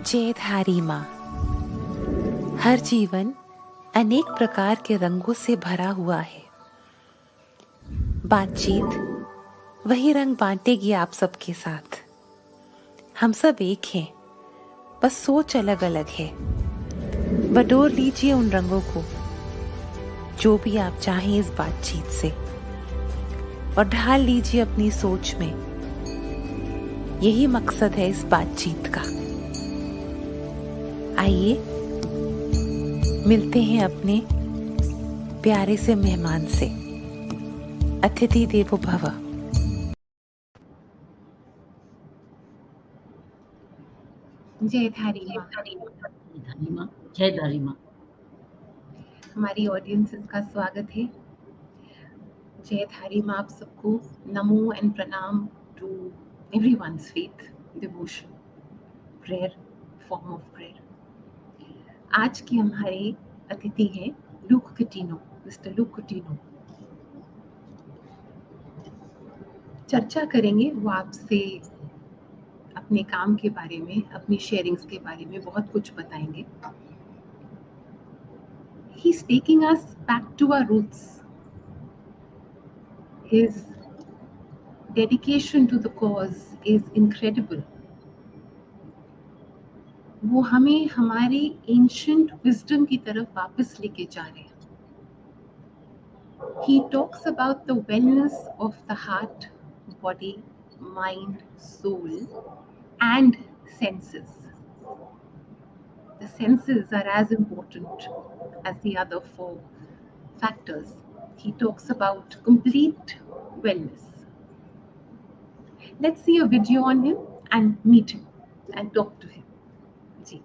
जयधारी माँ। हर जीवन अनेक प्रकार के रंगों से भरा हुआ है। बातचीत वही रंग बांटेगी आप सबके साथ। हम सब एक हैं, बस सोच अलग अलग है। बटोर लीजिए उन रंगों को जो भी आप चाहें इस बातचीत से, और ढाल लीजिए अपनी सोच में। यही मकसद है इस बातचीत का। आइए मिलते हैं अपने प्यारे से मेहमान से। अतिथि देवो भव। जयधारी माँ। जयधारी माँ। हमारी ऑडियंसेस का स्वागत है। जयधारी माँ आप सबको नमो एंड प्रणाम to everyone's faith, devotion, prayer, form of prayer. आज के हमारे अतिथि हैं लूक कुटिन्हो, मिस्टर लूक कुटिन्हो। चर्चा करेंगे वो आपसे अपने काम के बारे में, अपनी शेयरिंग्स के बारे में बहुत कुछ बताएंगे। He's taking us back to our roots. His dedication to the cause is incredible. वो हमें हमारी एंशिएंट विजडम की तरफ वापस लेके जा रहे हैं। He talks about the wellness of the heart, body, mind, soul, and senses. The senses are as important as the other four factors. He talks about complete wellness. Let's see a video on him and meet him and talk to him. जी।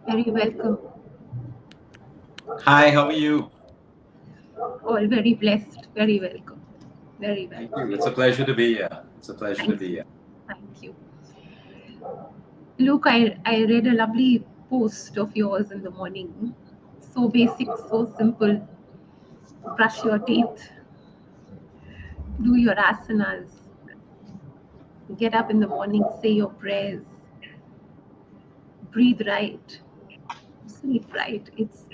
Very welcome. Hi, how are you? All very blessed. Very welcome. Very Thank welcome. you. It's a pleasure to be here. It's a pleasure to Thank be you. here. Thank you. Luke, I read a lovely post of yours in the morning. So basic, so simple. Brush your teeth, do your asanas, get up in the morning, say your prayers, breathe right, sleep right. It's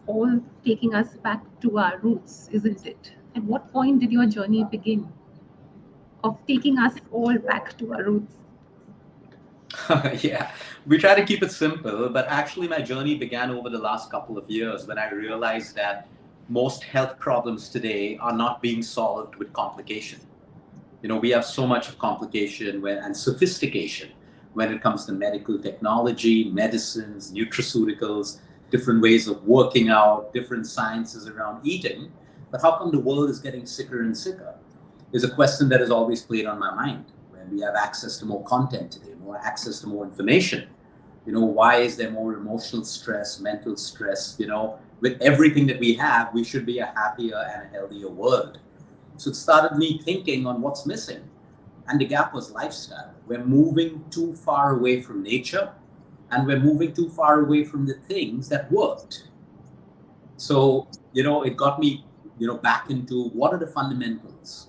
all taking us back to our roots, isn't it? At what point did your journey begin of taking us all back to our roots? Yeah, we try to keep it simple, but actually, my journey began over the last couple of years when I realized that most health problems today are not being solved with complication. We have so much of complication and sophistication when it comes to medical technology, medicines, nutraceuticals, different ways of working out, different sciences around eating. But how come the world is getting sicker and sicker? Is a question that has always played on my mind. When we have access to more content today, more access to more information, why is there more emotional stress, mental stress? With everything that we have, we should be a happier and a healthier world. So it started me thinking on what's missing. And the gap was lifestyle. We're moving too far away from nature and we're moving too far away from the things that worked. So, it got me, back into what are the fundamentals?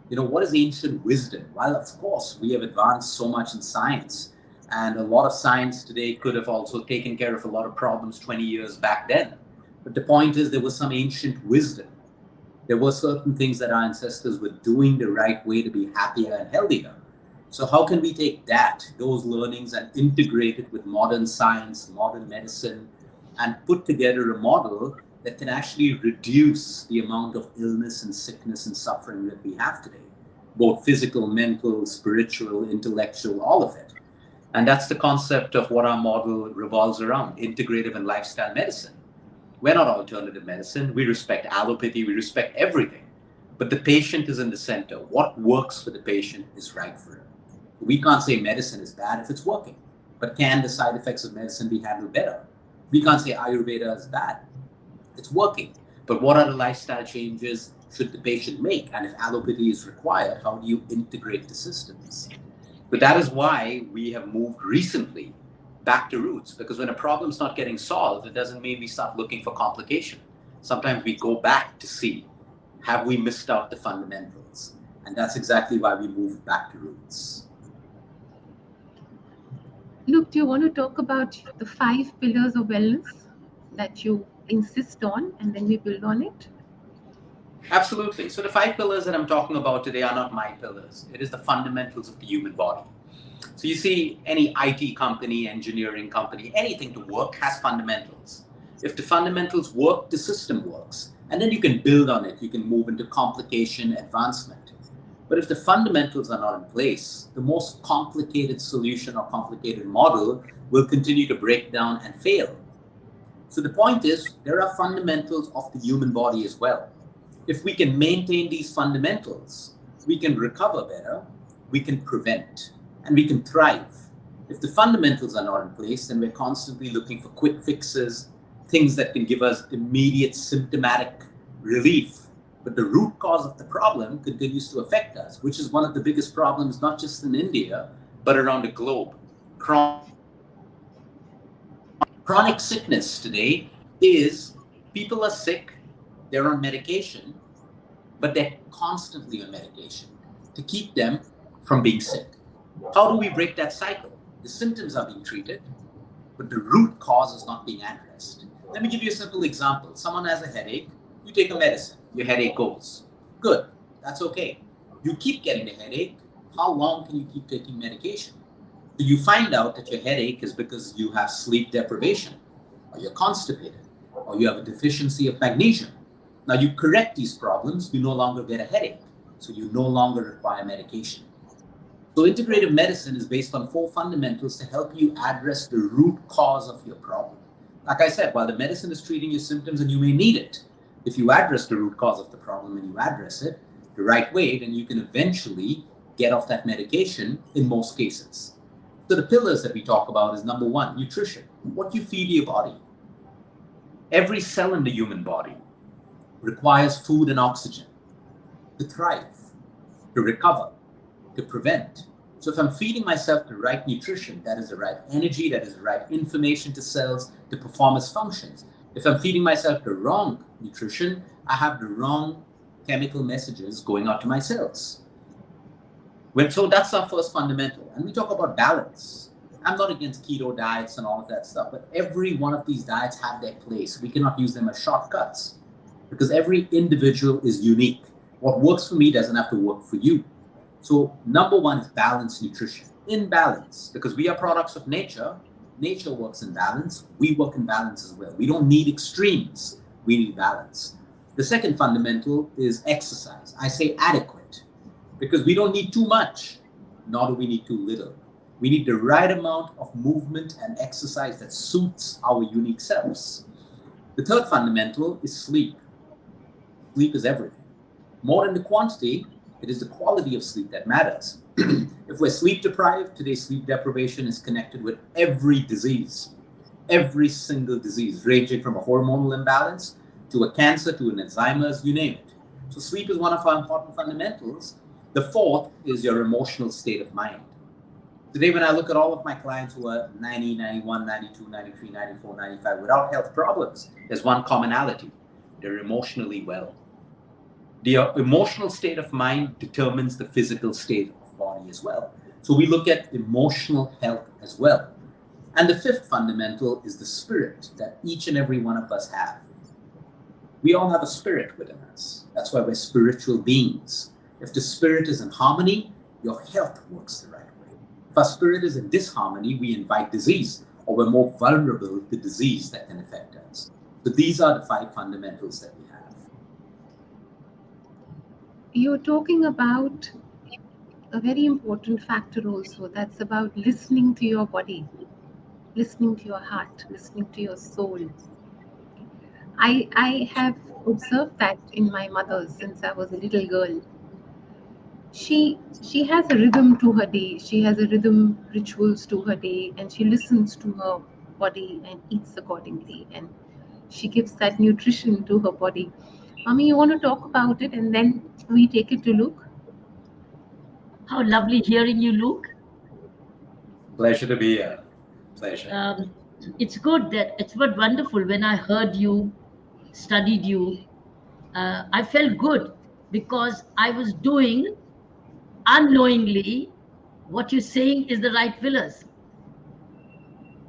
What is ancient wisdom? While, of course, we have advanced so much in science, and a lot of science today could have also taken care of a lot of problems 20 years back then. But the point is, there was some ancient wisdom. There were certain things that our ancestors were doing the right way to be happier and healthier. So, how can we take those learnings, and integrate it with modern science, modern medicine, and put together a model that can actually reduce the amount of illness and sickness and suffering that we have today, both physical, mental, spiritual, intellectual, all of it? And that's the concept of what our model revolves around: integrative and lifestyle medicine. We're not alternative medicine. We respect allopathy, we respect everything. But the patient is in the center. What works for the patient is right for him. We can't say medicine is bad if it's working. But can the side effects of medicine be handled better? We can't say Ayurveda is bad. It's working. But what are the lifestyle changes should the patient make? And if allopathy is required, how do you integrate the systems? But that is why we have moved recently back to roots, because when a problem's not getting solved, it doesn't mean we start looking for complication. Sometimes we go back to see, have we missed out the fundamentals? And that's exactly why we moved back to roots. Luke, do you want to talk about the 5 pillars of wellness that you insist on and then we build on it? Absolutely. So the 5 pillars that I'm talking about today are not my pillars. It is the fundamentals of the human body. So you see, any IT company, engineering company, anything to work has fundamentals. If the fundamentals work, the system works. And then you can build on it. You can move into complication, advancement. But if the fundamentals are not in place, the most complicated solution or complicated model will continue to break down and fail. So the point is, there are fundamentals of the human body as well. If we can maintain these fundamentals, we can recover better, we can prevent, and we can thrive. If the fundamentals are not in place, then we're constantly looking for quick fixes, things that can give us immediate symptomatic relief. But the root cause of the problem continues to affect us, which is one of the biggest problems, not just in India, but around the globe. Chronic sickness today is people are sick, they're on medication, but they're constantly on medication to keep them from being sick. How do we break that cycle? The symptoms are being treated, but the root cause is not being addressed. Let me give you a simple example. Someone has a headache, you take a medicine, your headache goes. Good, that's okay. You keep getting the headache, how long can you keep taking medication? So you find out that your headache is because you have sleep deprivation, or you're constipated, or you have a deficiency of magnesium. Now you correct these problems, you no longer get a headache, so you no longer require medication. So integrative medicine is based on 4 fundamentals to help you address the root cause of your problem. Like I said, while the medicine is treating your symptoms and you may need it, if you address the root cause of the problem and you address it the right way, then you can eventually get off that medication in most cases. So the pillars that we talk about is number one, nutrition. What you feed your body. Every cell in the human body requires food and oxygen to thrive, to recover, to prevent. So if I'm feeding myself the right nutrition, that is the right energy, that is the right information to cells to perform its functions. If I'm feeding myself the wrong nutrition, I have the wrong chemical messages going out to my cells. So that's our first fundamental. And we talk about balance. I'm not against keto diets and all of that stuff, but every one of these diets have their place. We cannot use them as shortcuts because every individual is unique. What works for me doesn't have to work for you. So number one is balanced nutrition. In balance, because we are products of nature. Nature works in balance. We work in balance as well. We don't need extremes. We need balance. The second fundamental is exercise. I say adequate because we don't need too much, nor do we need too little. We need the right amount of movement and exercise that suits our unique selves. The third fundamental is sleep. Sleep is everything. More than the quantity, it is the quality of sleep that matters. If we're sleep deprived, today's sleep deprivation is connected with every disease, every single disease, ranging from a hormonal imbalance to a cancer to an Alzheimer's, you name it. So sleep is one of our important fundamentals. The fourth is your emotional state of mind. Today, when I look at all of my clients who are 90, 91, 92, 93, 94, 95 without health problems, there's one commonality. They're emotionally well. The emotional state of mind determines the physical state of body as well. So we look at emotional health as well. And the fifth fundamental is the spirit that each and every one of us have. We all have a spirit within us. That's why we're spiritual beings. If the spirit is in harmony, your health works the right way. If our spirit is in disharmony, we invite disease, or we're more vulnerable to disease that can affect us. So these are the five fundamentals that we have. You're talking about a very important factor also. That's about listening to your body, listening to your heart, listening to your soul. I have observed that in my mother since I was a little girl. She has a rhythm to her day. She has a rhythm rituals to her day, and she listens to her body and eats accordingly. And she gives that nutrition to her body. Mommy, you want to talk about it, and then we take it to Luke? How lovely hearing you, Luke. Pleasure to be here. Pleasure. It's good that it's but wonderful when I heard you, studied you. I felt good because I was doing unknowingly what you're saying is the right pillars.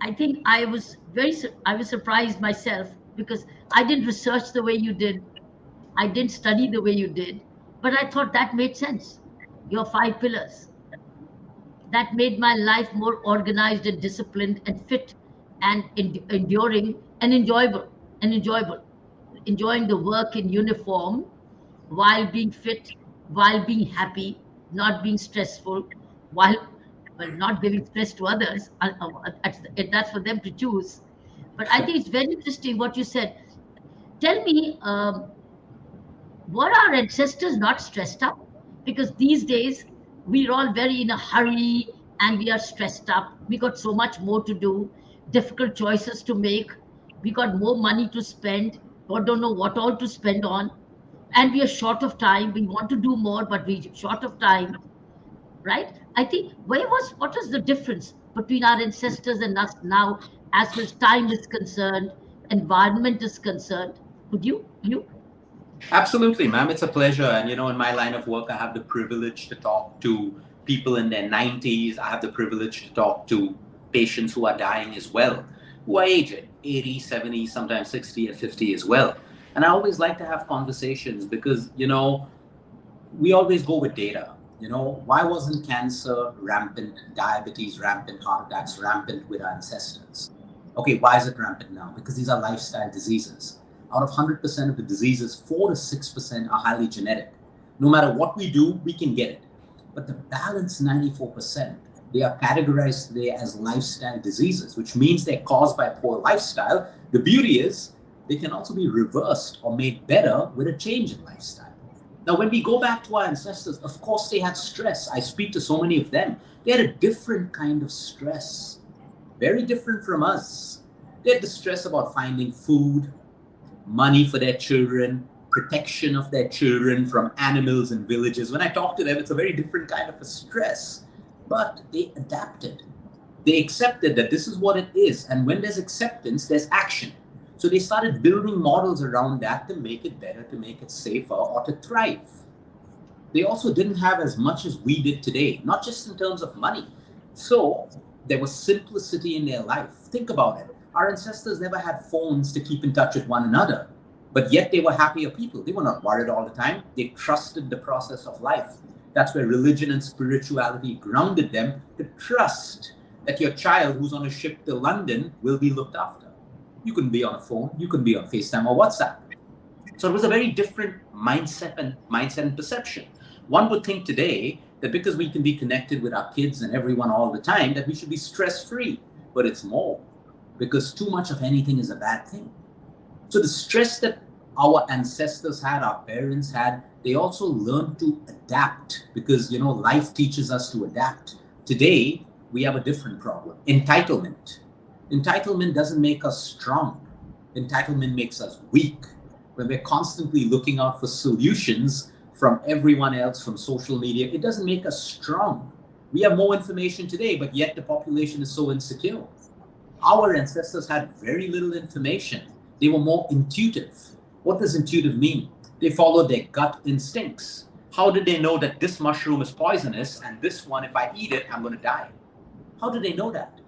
I think I was surprised myself because I didn't research the way you did. I didn't study the way you did, but I thought that made sense. Your 5 pillars. That made my life more organized and disciplined and fit and enduring and enjoyable. Enjoying the work in uniform while being fit, while being happy, not being stressful, while not giving stress to others. That's for them to choose. But I think it's very interesting what you said. Tell me, were our ancestors not stressed up? Because these days we're all very in a hurry and we are stressed up. We got so much more to do, difficult choices to make. We got more money to spend, or don't know what all to spend on. And we are short of time. We want to do more, but we're short of time, right? I think what was the difference between our ancestors and us now, as far as time is concerned, environment is concerned? Could you? Absolutely, ma'am. It's a pleasure. And, in my line of work, I have the privilege to talk to people in their 90s. I have the privilege to talk to patients who are dying as well, who are aged, 80, 70, sometimes 60 and 50 as well. And I always like to have conversations because, we always go with data. Why wasn't cancer rampant, diabetes rampant, heart attacks rampant with our ancestors? Okay, why is it rampant now? Because these are lifestyle diseases. Out of 100% of the diseases, 4 to 6% are highly genetic. No matter what we do, we can get it. But the balance 94%, they are categorized today as lifestyle diseases, which means they're caused by poor lifestyle. The beauty is they can also be reversed or made better with a change in lifestyle. Now, when we go back to our ancestors, of course they had stress. I speak to so many of them. They had a different kind of stress, very different from us. They had the stress about finding food, money for their children, protection of their children from animals in villages. When I talk to them, it's a very different kind of a stress. But they adapted. They accepted that this is what it is. And when there's acceptance, there's action. So they started building models around that to make it better, to make it safer, or to thrive. They also didn't have as much as we did today, not just in terms of money. So there was simplicity in their life. Think about it. Our ancestors never had phones to keep in touch with one another, but yet they were happier people. They were not worried all the time. They trusted the process of life. That's where religion and spirituality grounded them, to trust that your child who's on a ship to London will be looked after. You can be on a phone, you can be on FaceTime or WhatsApp. So it was a very different mindset and perception. One would think today that because we can be connected with our kids and everyone all the time, that we should be stress-free. But it's more, because too much of anything is a bad thing. So the stress that our ancestors had, our parents had, they also learned to adapt, because life teaches us to adapt. Today, we have a different problem. Entitlement. Entitlement doesn't make us strong. Entitlement makes us weak. When we're constantly looking out for solutions from everyone else, from social media, it doesn't make us strong. We have more information today, but yet the population is so insecure. Our ancestors had very little information. They were more intuitive. What does intuitive mean? They followed their gut instincts. How did they know that this mushroom is poisonous and this one, if I eat it, I'm going to die? How did they know that?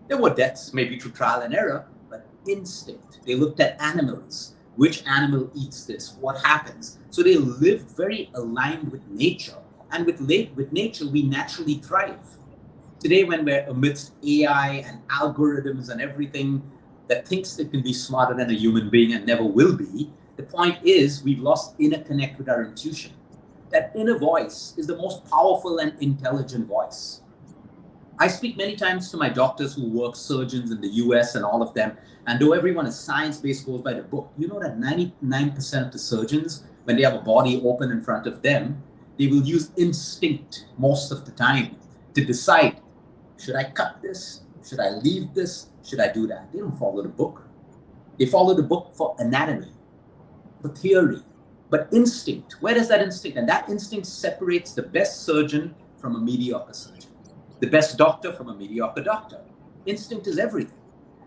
There were deaths, maybe through trial and error, but instinct. They looked at animals. Which animal eats this? What happens? So they lived very aligned with nature. And with nature, we naturally thrive. Today, when we're amidst AI and algorithms and everything that thinks it can be smarter than a human being and never will be, the point is we've lost inner connect with our intuition. That inner voice is the most powerful and intelligent voice. I speak many times to my doctors who work, surgeons in the US and all of them, and though everyone is science-based, goes by the book, you know that 99% of the surgeons, when they have a body open in front of them, they will use instinct most of the time to decide, should I cut this? Should I leave this? Should I do that? They don't follow the book. They follow the book for anatomy, for theory, but instinct. Where does that instinct? And that instinct separates the best surgeon from a mediocre surgeon, the best doctor from a mediocre doctor. Instinct is everything.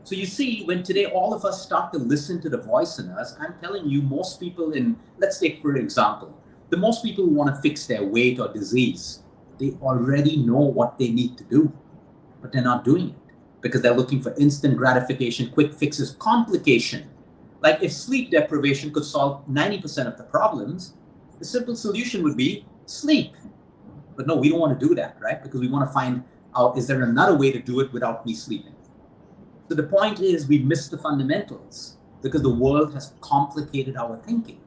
So you see, when today all of us start to listen to the voice in us, I'm telling you, most people let's take for example, the most people who want to fix their weight or disease, they already know what they need to do, but they're not doing it because they're looking for instant gratification, quick fixes, complication. Like if sleep deprivation could solve 90% of the problems, the simple solution would be sleep. But no, we don't want to do that, right? Because we want to find out, is there another way to do it without me sleeping? So the point is, we miss the fundamentals because the world has complicated our thinking.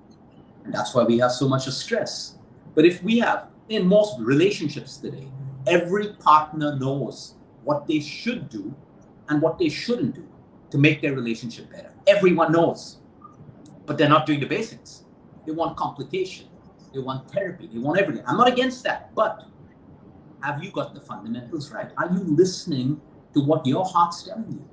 And that's why we have so much of stress. But if we have, in most relationships today, every partner knows what they should do and what they shouldn't do to make their relationship better. Everyone knows, but they're not doing the basics. They want complication. They want therapy. They want everything. I'm not against that, but have you got the fundamentals right? Are you listening to what your heart's telling you?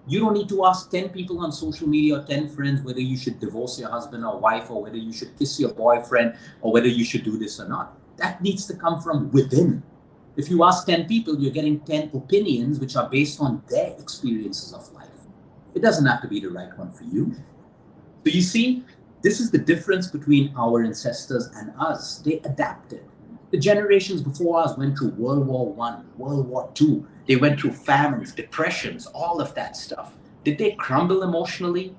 You don't need to ask 10 people on social media or 10 friends whether you should divorce your husband or wife, or whether you should kiss your boyfriend, or whether you should do this or not. That needs to come from within. If you ask 10 people, you're getting 10 opinions which are based on their experiences of life. It doesn't have to be the right one for you. So you see, this is the difference between our ancestors and us. They adapted. The generations before us went through World War I, World War II. They went through famines, depressions, all of that stuff. Did they crumble emotionally?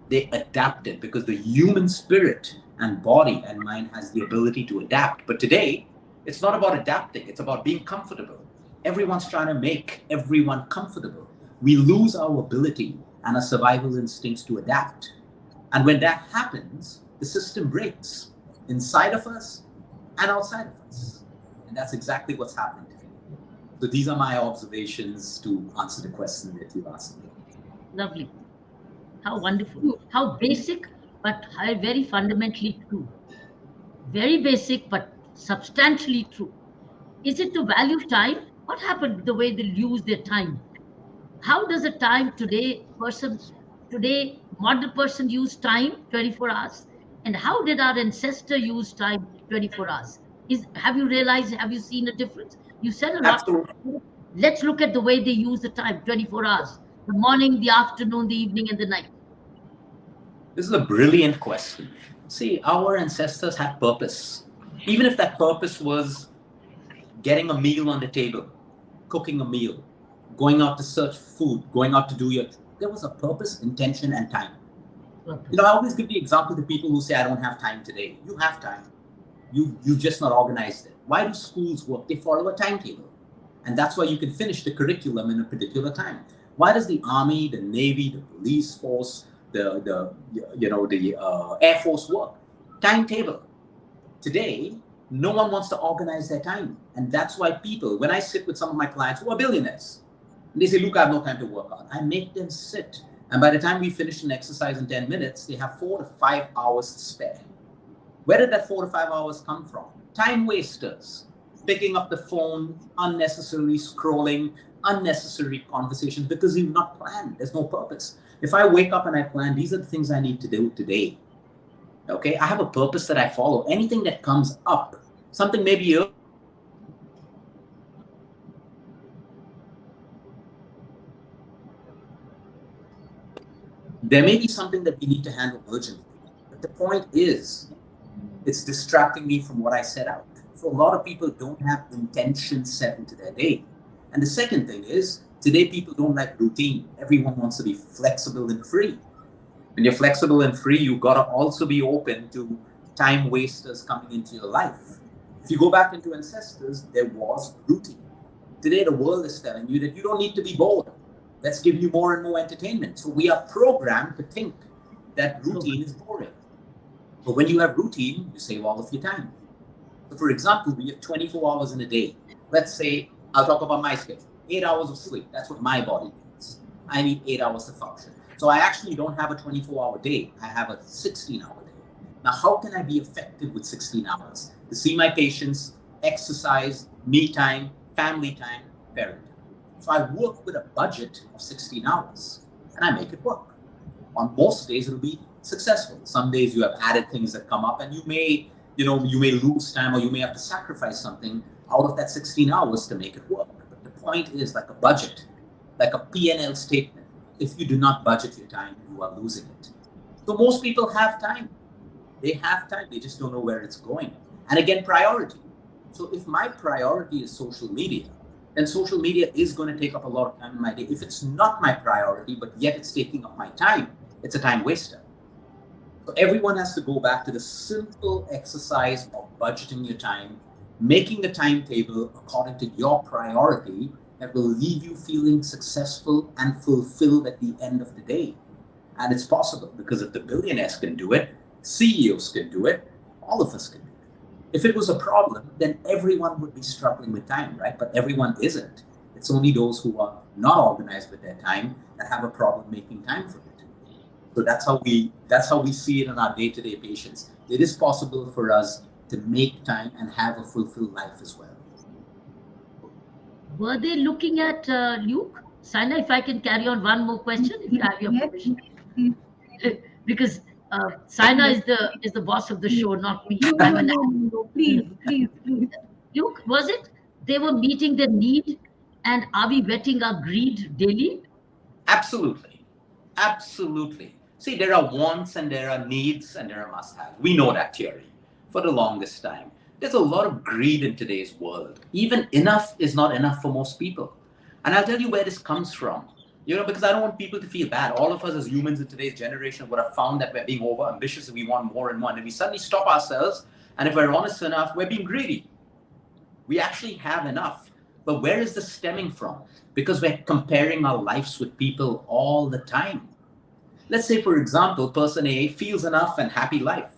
They adapted because the human spirit and body and mind has the ability to adapt. But today, it's not about adapting. It's about being comfortable. Everyone's trying to make everyone comfortable. We lose our ability and our survival instincts to adapt. And when that happens, the system breaks inside of us and outside of us. And that's exactly what's happening today. So these are my observations to answer the question that you asked me. Lovely. How wonderful. How basic, but how very fundamentally true. Very basic, but substantially true. Is it to value time? What happened with the way they use their time? How does a time today, modern person use time 24 hours? And how did our ancestor use time 24 hours? Have you realized, have you seen a difference? You said a lot. Absolutely. Let's look at the way they use the time 24 hours, the morning, the afternoon, the evening, and the night. This is a brilliant question. See, our ancestors had purpose. Even if that purpose was getting a meal on the table, cooking a meal, going out to search food, going out to do there was a purpose, intention, and time. Purpose. I always give the example to people who say, I don't have time today. You have time. You've just not organized it. Why do schools work? They follow a timetable. And that's why you can finish the curriculum in a particular time. Why does the Army, the Navy, the police force, the Air Force work? Timetable. Today, no one wants to organize their time. And that's why people, when I sit with some of my clients who are billionaires, and they say, Luke, I have no time to work out. I make them sit. And by the time we finish an exercise in 10 minutes, they have 4 to 5 hours to spare. Where did that 4 to 5 hours come from? Time wasters. Picking up the phone, unnecessarily scrolling, unnecessary conversations because you've not planned. There's no purpose. If I wake up and I plan, these are the things I need to do today. Okay, I have a purpose that I follow. Anything that comes up, something maybe there may be something that we need to handle urgently. But the point is, it's distracting me from what I set out. So a lot of people don't have intention set into their day. And the second thing is, today people don't like routine. Everyone wants to be flexible and free. When you're flexible and free, you've got to also be open to time wasters coming into your life. If you go back into ancestors, there was routine. Today, the world is telling you that you don't need to be bored. Let's give you more and more entertainment. So we are programmed to think that routine is boring. But when you have routine, you save all of your time. So for example, we have 24 hours in a day. Let's say, I'll talk about my schedule. 8 hours of sleep. That's what my body needs. I need 8 hours to function. So I actually don't have a 24-hour day. I have a 16-hour day. Now, how can I be effective with 16 hours? To see my patients, exercise, me time, family time, parent time. So I work with a budget of 16 hours and I make it work. On most days, it'll be successful. Some days you have added things that come up and you may lose time or you may have to sacrifice something out of that 16 hours to make it work. But the point is, like a budget, like a P&L statement. If you do not budget your time, you are losing it. So most people have time. They have time. They just don't know where it's going. And again, priority. So if my priority is social media, then social media is going to take up a lot of time in my day. If it's not my priority, but yet it's taking up my time, it's a time waster. So everyone has to go back to the simple exercise of budgeting your time, making a timetable according to your priority that will leave you feeling successful and fulfilled at the end of the day. And it's possible because if the billionaires can do it, CEOs can do it, all of us can do it. If it was a problem, then everyone would be struggling with time, right? But everyone isn't. It's only those who are not organized with their time that have a problem making time for it. So that's how we see it in our day-to-day patients. It is possible for us to make time and have a fulfilled life as well. Were they looking at Luke? Saina, if I can carry on one more question, if you have your permission. Because Saina is the boss of the show, not me. No, please. Luke, was it they were meeting their need, and are we wetting our greed daily? Absolutely. Absolutely. See, there are wants and there are needs and there are must-haves. We know that theory for the longest time. There's a lot of greed in today's world. Even enough is not enough for most people. And I'll tell you where this comes from. Because I don't want people to feel bad. All of us as humans in today's generation would have found that we're being over ambitious. We want more and more. And we suddenly stop ourselves. And if we're honest enough, we're being greedy. We actually have enough. But where is this stemming from? Because we're comparing our lives with people all the time. Let's say, for example, person A feels enough and happy life.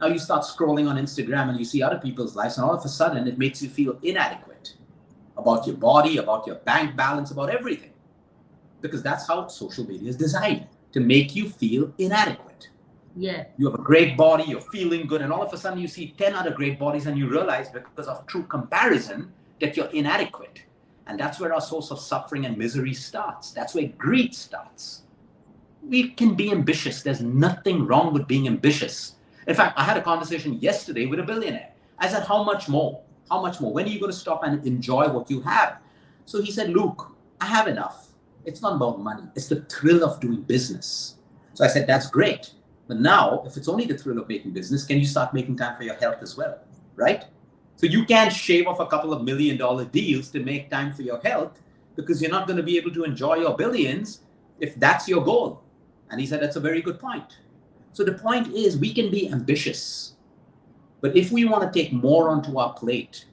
Now you start scrolling on Instagram and you see other people's lives, and all of a sudden it makes you feel inadequate about your body, about your bank balance, about everything. Because that's how social media is designed, to make you feel inadequate. Yeah. You have a great body, you're feeling good, and all of a sudden you see 10 other great bodies and you realize because of true comparison that you're inadequate. And that's where our source of suffering and misery starts. That's where greed starts. We can be ambitious. There's nothing wrong with being ambitious. In fact, I had a conversation yesterday with a billionaire. I said, how much more? How much more? When are you going to stop and enjoy what you have? So he said, Luke, I have enough. It's not about money. It's the thrill of doing business. So I said, that's great. But now, if it's only the thrill of making business, can you start making time for your health as well? Right? So you can't shave off a couple of $1 million deals to make time for your health because you're not going to be able to enjoy your billions if that's your goal. And he said, that's a very good point. So the point is we can be ambitious, but if we want to take more onto our plate,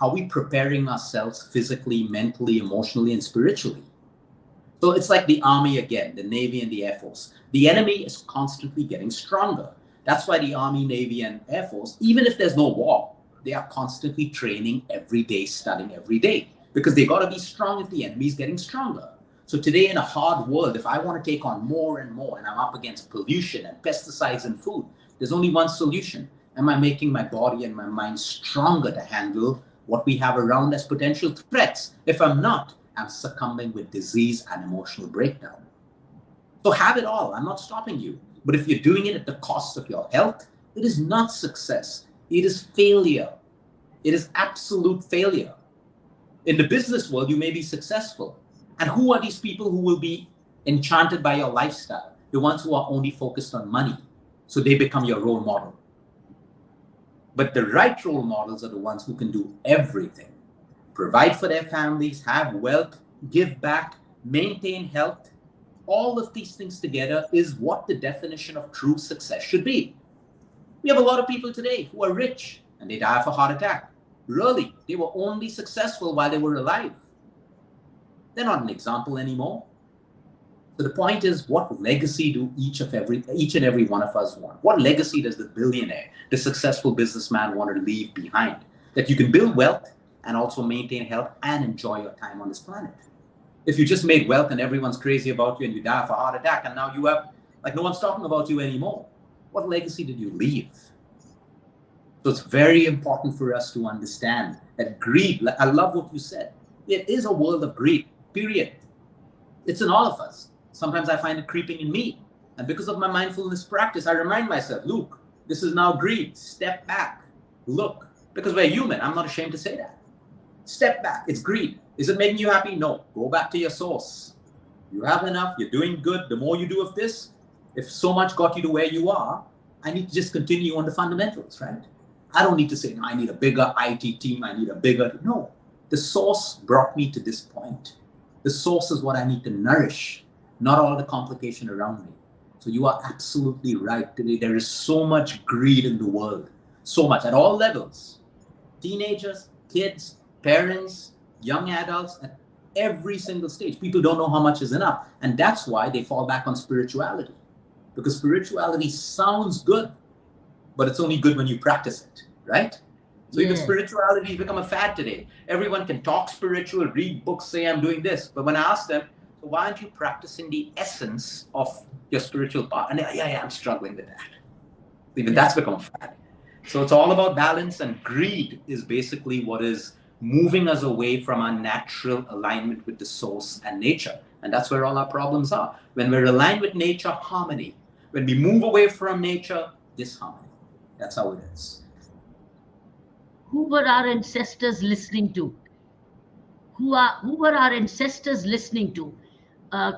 are we preparing ourselves physically, mentally, emotionally, and spiritually? So it's like the Army again, the Navy and the Air Force. The enemy is constantly getting stronger. That's why the Army, Navy, and Air Force, even if there's no war, they are constantly training every day, studying every day, because they got to be strong if the enemy is getting stronger. So today in a hard world, if I want to take on more and more, and I'm up against pollution and pesticides and food, there's only one solution. Am I making my body and my mind stronger to handle what we have around as potential threats? If I'm not, I'm succumbing with disease and emotional breakdown. So have it all. I'm not stopping you. But if you're doing it at the cost of your health, it is not success. It is failure. It is absolute failure. In the business world, you may be successful. And who are these people who will be enchanted by your lifestyle? The ones who are only focused on money. So they become your role model. But the right role models are the ones who can do everything. Provide for their families, have wealth, give back, maintain health. All of these things together is what the definition of true success should be. We have a lot of people today who are rich and they die of a heart attack. Really, they were only successful while they were alive. They're not an example anymore. So the point is, what legacy do each and every one of us want? What legacy does the billionaire, the successful businessman want to leave behind? That you can build wealth and also maintain health and enjoy your time on this planet. If you just made wealth and everyone's crazy about you and you die of a heart attack and now you have, like no one's talking about you anymore, what legacy did you leave? So it's very important for us to understand that greed, I love what you said, it is a world of greed, period. It's in all of us. Sometimes I find it creeping in me. And because of my mindfulness practice, I remind myself, Luke, this is now greed. Step back, look, because we're human. I'm not ashamed to say that. Step back, it's greed. Is it making you happy? No, go back to your source. You have enough, you're doing good. The more you do of this, if so much got you to where you are, I need to just continue on the fundamentals, right? I don't need to say, no, I need a bigger IT team, I need a bigger, no. The source brought me to this point. The source is what I need to nourish, not all the complication around me. So you are absolutely right. Today, there is so much greed in the world, so much at all levels. Teenagers, kids, parents, young adults, at every single stage. People don't know how much is enough. And that's why they fall back on spirituality. Because spirituality sounds good, but it's only good when you practice it, right? So even spirituality has become a fad today. Everyone can talk spiritual, read books, say I'm doing this. But when I ask them, so why aren't you practicing the essence of your spiritual part? And yeah, I'm struggling with that. Even that's become a fad. So it's all about balance, and greed is basically what is moving us away from our natural alignment with the source and nature. And that's where all our problems are. When we're aligned with nature, harmony. When we move away from nature, disharmony. That's how it is. Who were our ancestors listening to? Who were our ancestors listening to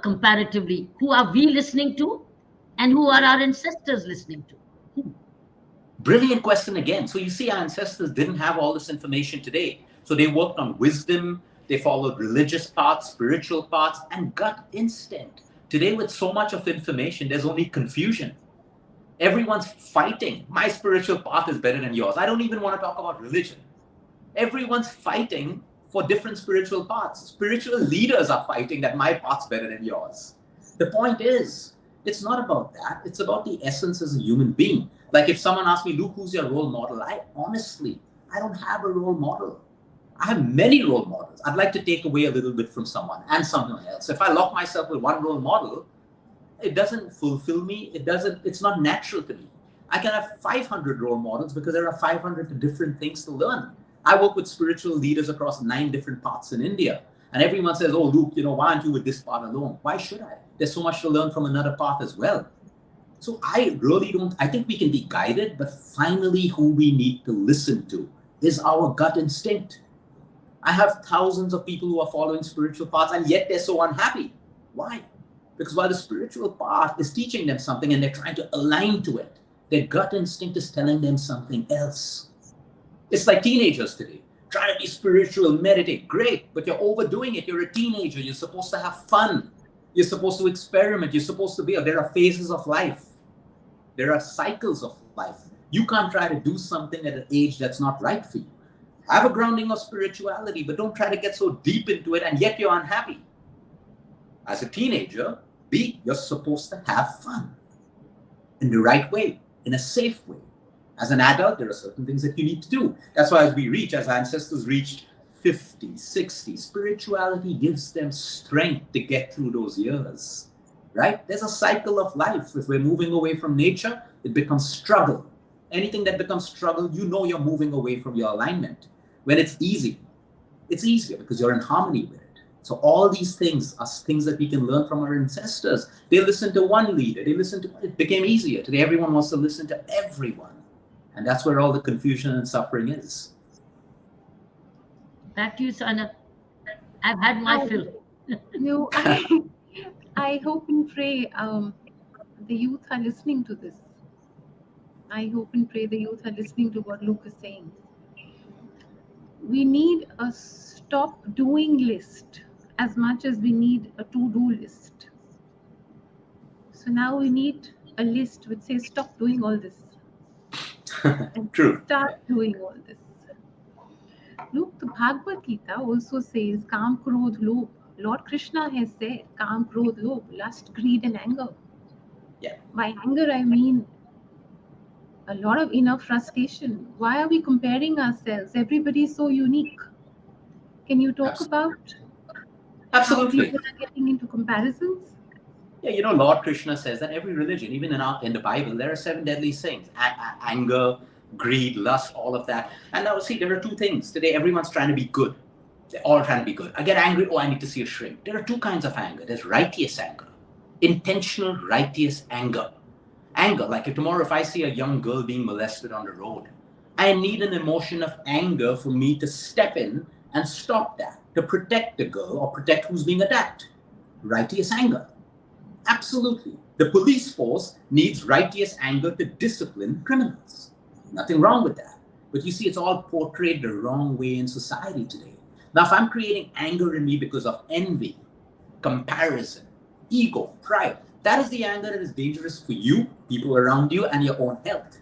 comparatively? Who are we listening to? And who are our ancestors listening to? Brilliant question again. So you see, our ancestors didn't have all this information today. So they worked on wisdom, they followed religious paths, spiritual paths, and gut instinct. Today, with so much of information, there's only confusion. Everyone's fighting. My spiritual path is better than yours. I don't even want to talk about religion. Everyone's fighting for different spiritual paths. Spiritual leaders are fighting that my path's better than yours. The point is, it's not about that. It's about the essence as a human being. Like if someone asks me, Luke, who's your role model? I don't have a role model. I have many role models. I'd like to take away a little bit from someone and someone else. If I lock myself with one role model, It doesn't fulfill me. It's not natural to me. I can have 500 role models because there are 500 different things to learn. I work with spiritual leaders across 9 different paths in India. And everyone says, oh, Luke, why aren't you with this path alone? Why should I? There's so much to learn from another path as well. So I think we can be guided, but finally who we need to listen to is our gut instinct. I have thousands of people who are following spiritual paths and yet they're so unhappy. Why? Because while the spiritual path is teaching them something and they're trying to align to it, their gut instinct is telling them something else. It's like teenagers today. Trying to be spiritual, meditate, great, but you're overdoing it. You're a teenager. You're supposed to have fun. You're supposed to experiment. You're supposed to there are phases of life. There are cycles of life. You can't try to do something at an age that's not right for you. Have a grounding of spirituality, but don't try to get so deep into it and yet you're unhappy. As a teenager, you're supposed to have fun in the right way, in a safe way. As an adult, there are certain things that you need to do. That's why as our ancestors reached 50, 60, spirituality gives them strength to get through those years, right? There's a cycle of life. If we're moving away from nature, it becomes struggle. Anything that becomes struggle, you're moving away from your alignment. When it's easier because you're in harmony with it. So all these things are things that we can learn from our ancestors. They listened to one leader. It became easier. Today, everyone wants to listen to everyone. And that's where all the confusion and suffering is. Back to you, Sana. I've had my fill. I hope and pray the youth are listening to this. I hope and pray the youth are listening to what Luke is saying. We need a stop doing list as much as we need a to-do list. So now we need a list which says stop doing all this. And True. Start doing all this. Look, the Bhagavad Gita also says Kam, Krodh, Lobh. Lord Krishna has said Kam, Krodh, Lobh, lust, greed and anger. Yeah. By anger I mean a lot of inner frustration. Why are we comparing ourselves? Everybody is so unique. Can you talk about Absolutely. how people are getting into comparisons? Yeah, Lord Krishna says that every religion, even in the Bible, there are 7 deadly sins. Anger, greed, lust, all of that. And now see, there are 2 things. Today, everyone's trying to be good. They're all trying to be good. I get angry, I need to see a shrink. There are 2 kinds of anger. There's righteous anger. Intentional righteous anger. Anger, like if I see a young girl being molested on the road, I need an emotion of anger for me to step in and stop that, to protect the girl or protect who's being attacked. Righteous anger. Absolutely. The police force needs righteous anger to discipline criminals. Nothing wrong with that. But you see, it's all portrayed the wrong way in society today. Now, if I'm creating anger in me because of envy, comparison, ego, pride, that is the anger that is dangerous for you, people around you, and your own health.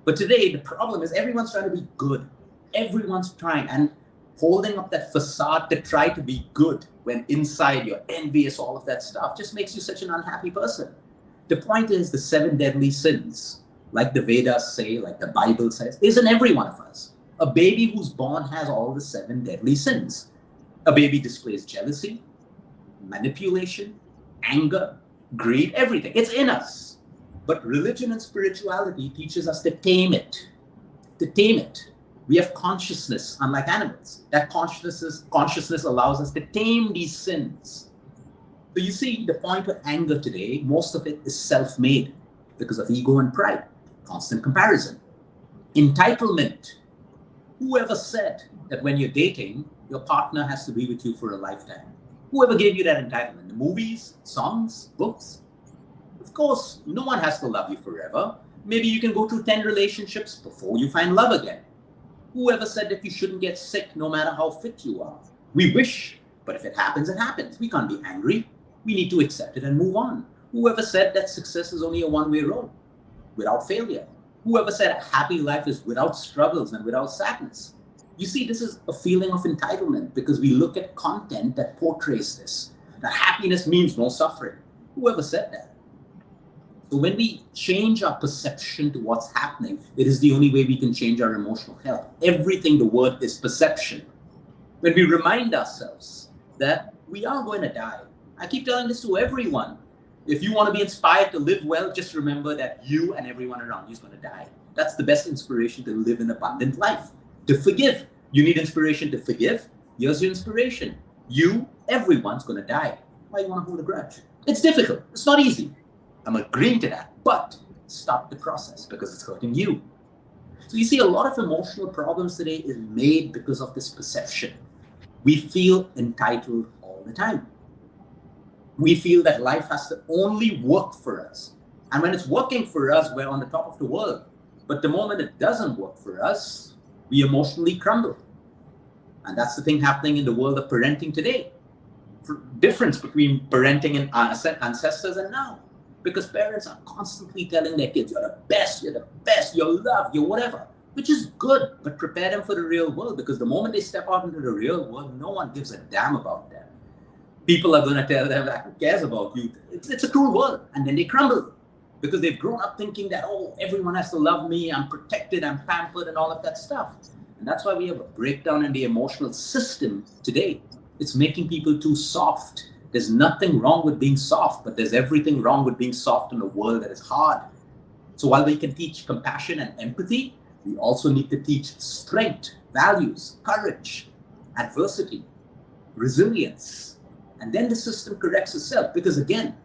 But today, the problem is everyone's trying to be good. Everyone's trying and holding up that facade to try to be good when inside you're envious, all of that stuff just makes you such an unhappy person. The point is the 7 deadly sins, like the Vedas say, like the Bible says, is in every one of us. A baby who's born has all the 7 deadly sins. A baby displays jealousy, manipulation, anger, greed, everything. It's in us. But religion and spirituality teaches us to tame it. To tame it. We have consciousness, unlike animals. That consciousness allows us to tame these sins. So you see, the point of anger today, most of it is self-made because of ego and pride, constant comparison. Entitlement. Whoever said that when you're dating, your partner has to be with you for a lifetime? Whoever gave you that entitlement? The movies, songs, books? Of course, no one has to love you forever. Maybe you can go through 10 relationships before you find love again. Whoever said that you shouldn't get sick no matter how fit you are? We wish, but if it happens, it happens. We can't be angry. We need to accept it and move on. Whoever said that success is only a one-way road, without failure? Whoever said a happy life is without struggles and without sadness? You see, this is a feeling of entitlement because we look at content that portrays this, that happiness means no suffering. Whoever said that? So when we change our perception to what's happening, it is the only way we can change our emotional health. Everything, the word is perception. When we remind ourselves that we are going to die. I keep telling this to everyone. If you want to be inspired to live well, just remember that you and everyone around you is going to die. That's the best inspiration to live an abundant life. To forgive. You need inspiration to forgive. Here's your inspiration. You, everyone's going to die. Why you want to hold a grudge? It's difficult. It's not easy. I'm agreeing to that. But stop the process because it's hurting you. So you see, a lot of emotional problems today is made because of this perception. We feel entitled all the time. We feel that life has to only work for us. And when it's working for us, we're on the top of the world. But the moment it doesn't work for us, we emotionally crumble. And that's the thing happening in the world of parenting today. Difference between parenting and ancestors and now. Because parents are constantly telling their kids, you're the best, you're loved, you're whatever. Which is good, but prepare them for the real world. Because the moment they step out into the real world, no one gives a damn about them. People are going to tell them, who cares about you? It's a cruel world. And then they crumble. Because they've grown up thinking that, oh, everyone has to love me, I'm protected, I'm pampered, and all of that stuff. And that's why we have a breakdown in the emotional system today. It's making people too soft. There's nothing wrong with being soft, but there's everything wrong with being soft in a world that is hard. So while we can teach compassion and empathy, we also need to teach strength, values, courage, adversity, resilience. And then the system corrects itself. Because again,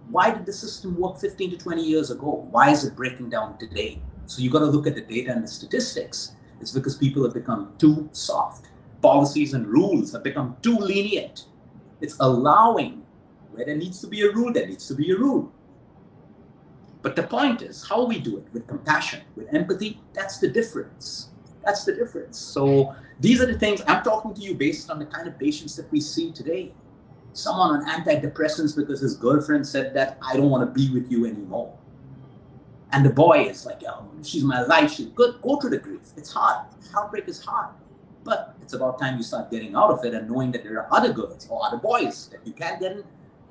why did the system work 15 to 20 years ago? Why is it breaking down today? So you got to look at the data and the statistics. It's because people have become too soft. Policies and rules have become too lenient. It's allowing where there needs to be a rule, there needs to be a rule. But the point is, how we do it with compassion, with empathy, that's the difference. That's the difference. So these are the things I'm talking to you based on the kind of patients that we see today. Someone on antidepressants because his girlfriend said that I don't want to be with you anymore. And the boy is like, oh, she's my life. She's good. Go through the grief. It's hard. Heartbreak is hard. But it's about time you start getting out of it and knowing that there are other girls or other boys that you can't get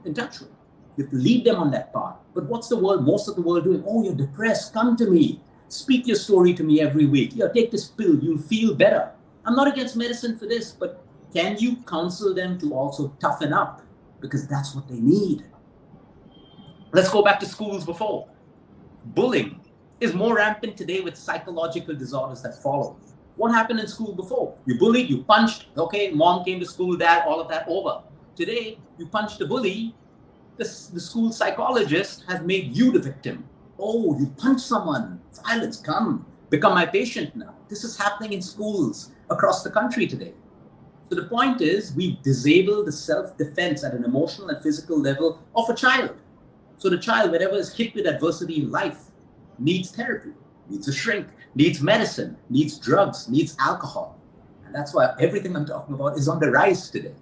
in touch with. You have to lead them on that path. But what's the world, most of the world doing? Oh, you're depressed. Come to me. Speak your story to me every week. Yeah, take this pill. You'll feel better. I'm not against medicine for this, but can you counsel them to also toughen up? Because that's what they need. Let's go back to schools before. Bullying is more rampant today with psychological disorders that follow. What happened in school before? You bullied, you punched, okay, mom came to school, dad, all of that over. Today, you punch the bully, the school psychologist has made you the victim. Oh, you punch someone, violence, come, become my patient now. This is happening in schools across the country today. So the point is, we've disabled the self-defense at an emotional and physical level of a child. So the child, whenever is hit with adversity in life, needs therapy, needs a shrink, needs medicine, needs drugs, needs alcohol. And that's why everything I'm talking about is on the rise today,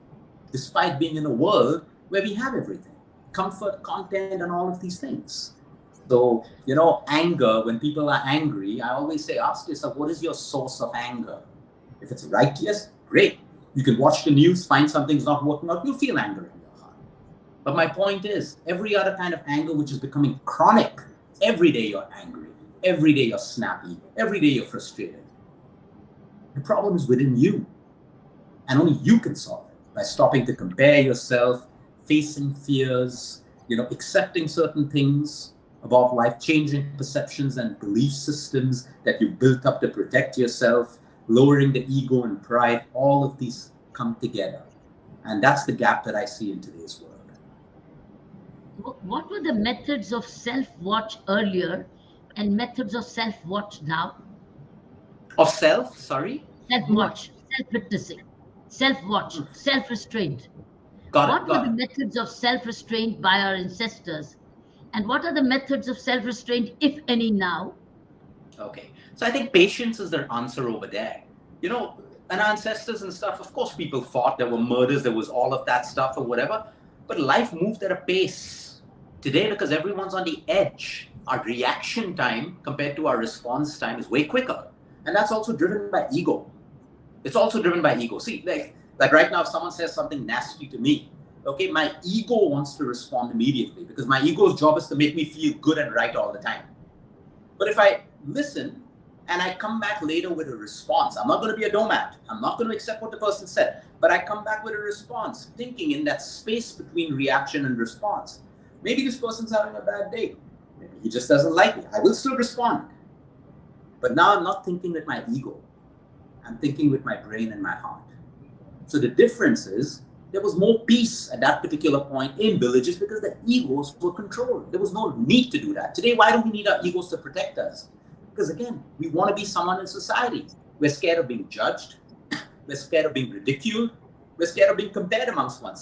despite being in a world where we have everything, comfort, content, and all of these things. So, anger, when people are angry, I always say, ask yourself, what is your source of anger? If it's righteous, great. You can watch the news, find something's not working out, you'll feel anger in your heart. But my point is, every other kind of anger which is becoming chronic, every day you're angry, every day you're snappy, every day you're frustrated. The problem is within you. And only you can solve it by stopping to compare yourself, facing fears, accepting certain things about life, changing perceptions and belief systems that you built up to protect yourself, lowering the ego and pride. All of these come together. And that's the gap that I see in today's world. What were the methods of self-watch earlier and methods of self-watch now? Of self, sorry? Self-watch, self-witnessing, self-watch, self-restraint. What were the methods of self-restraint by our ancestors? And what are the methods of self-restraint, if any, now? Okay. So I think patience is their answer over there. And ancestors and stuff, of course, people fought. There were murders. There was all of that stuff or whatever. But life moved at a pace today because everyone's on the edge. Our reaction time compared to our response time is way quicker. And that's also driven by ego. It's also driven by ego. See, like right now, if someone says something nasty to me, okay, my ego wants to respond immediately because my ego's job is to make me feel good and right all the time. But if I listen and I come back later with a response, I'm not going to be a doormat. I'm not going to accept what the person said, but I come back with a response, thinking in that space between reaction and response. Maybe this person's having a bad day. Maybe he just doesn't like me. I will still respond. But now I'm not thinking with my ego. I'm thinking with my brain and my heart. So the difference is there was more peace at that particular point in villages because the egos were controlled. There was no need to do that. Today, why don't we need our egos to protect us? Because again, we want to be someone in society. We're scared of being judged. We're scared of being ridiculed. We're scared of being compared amongst one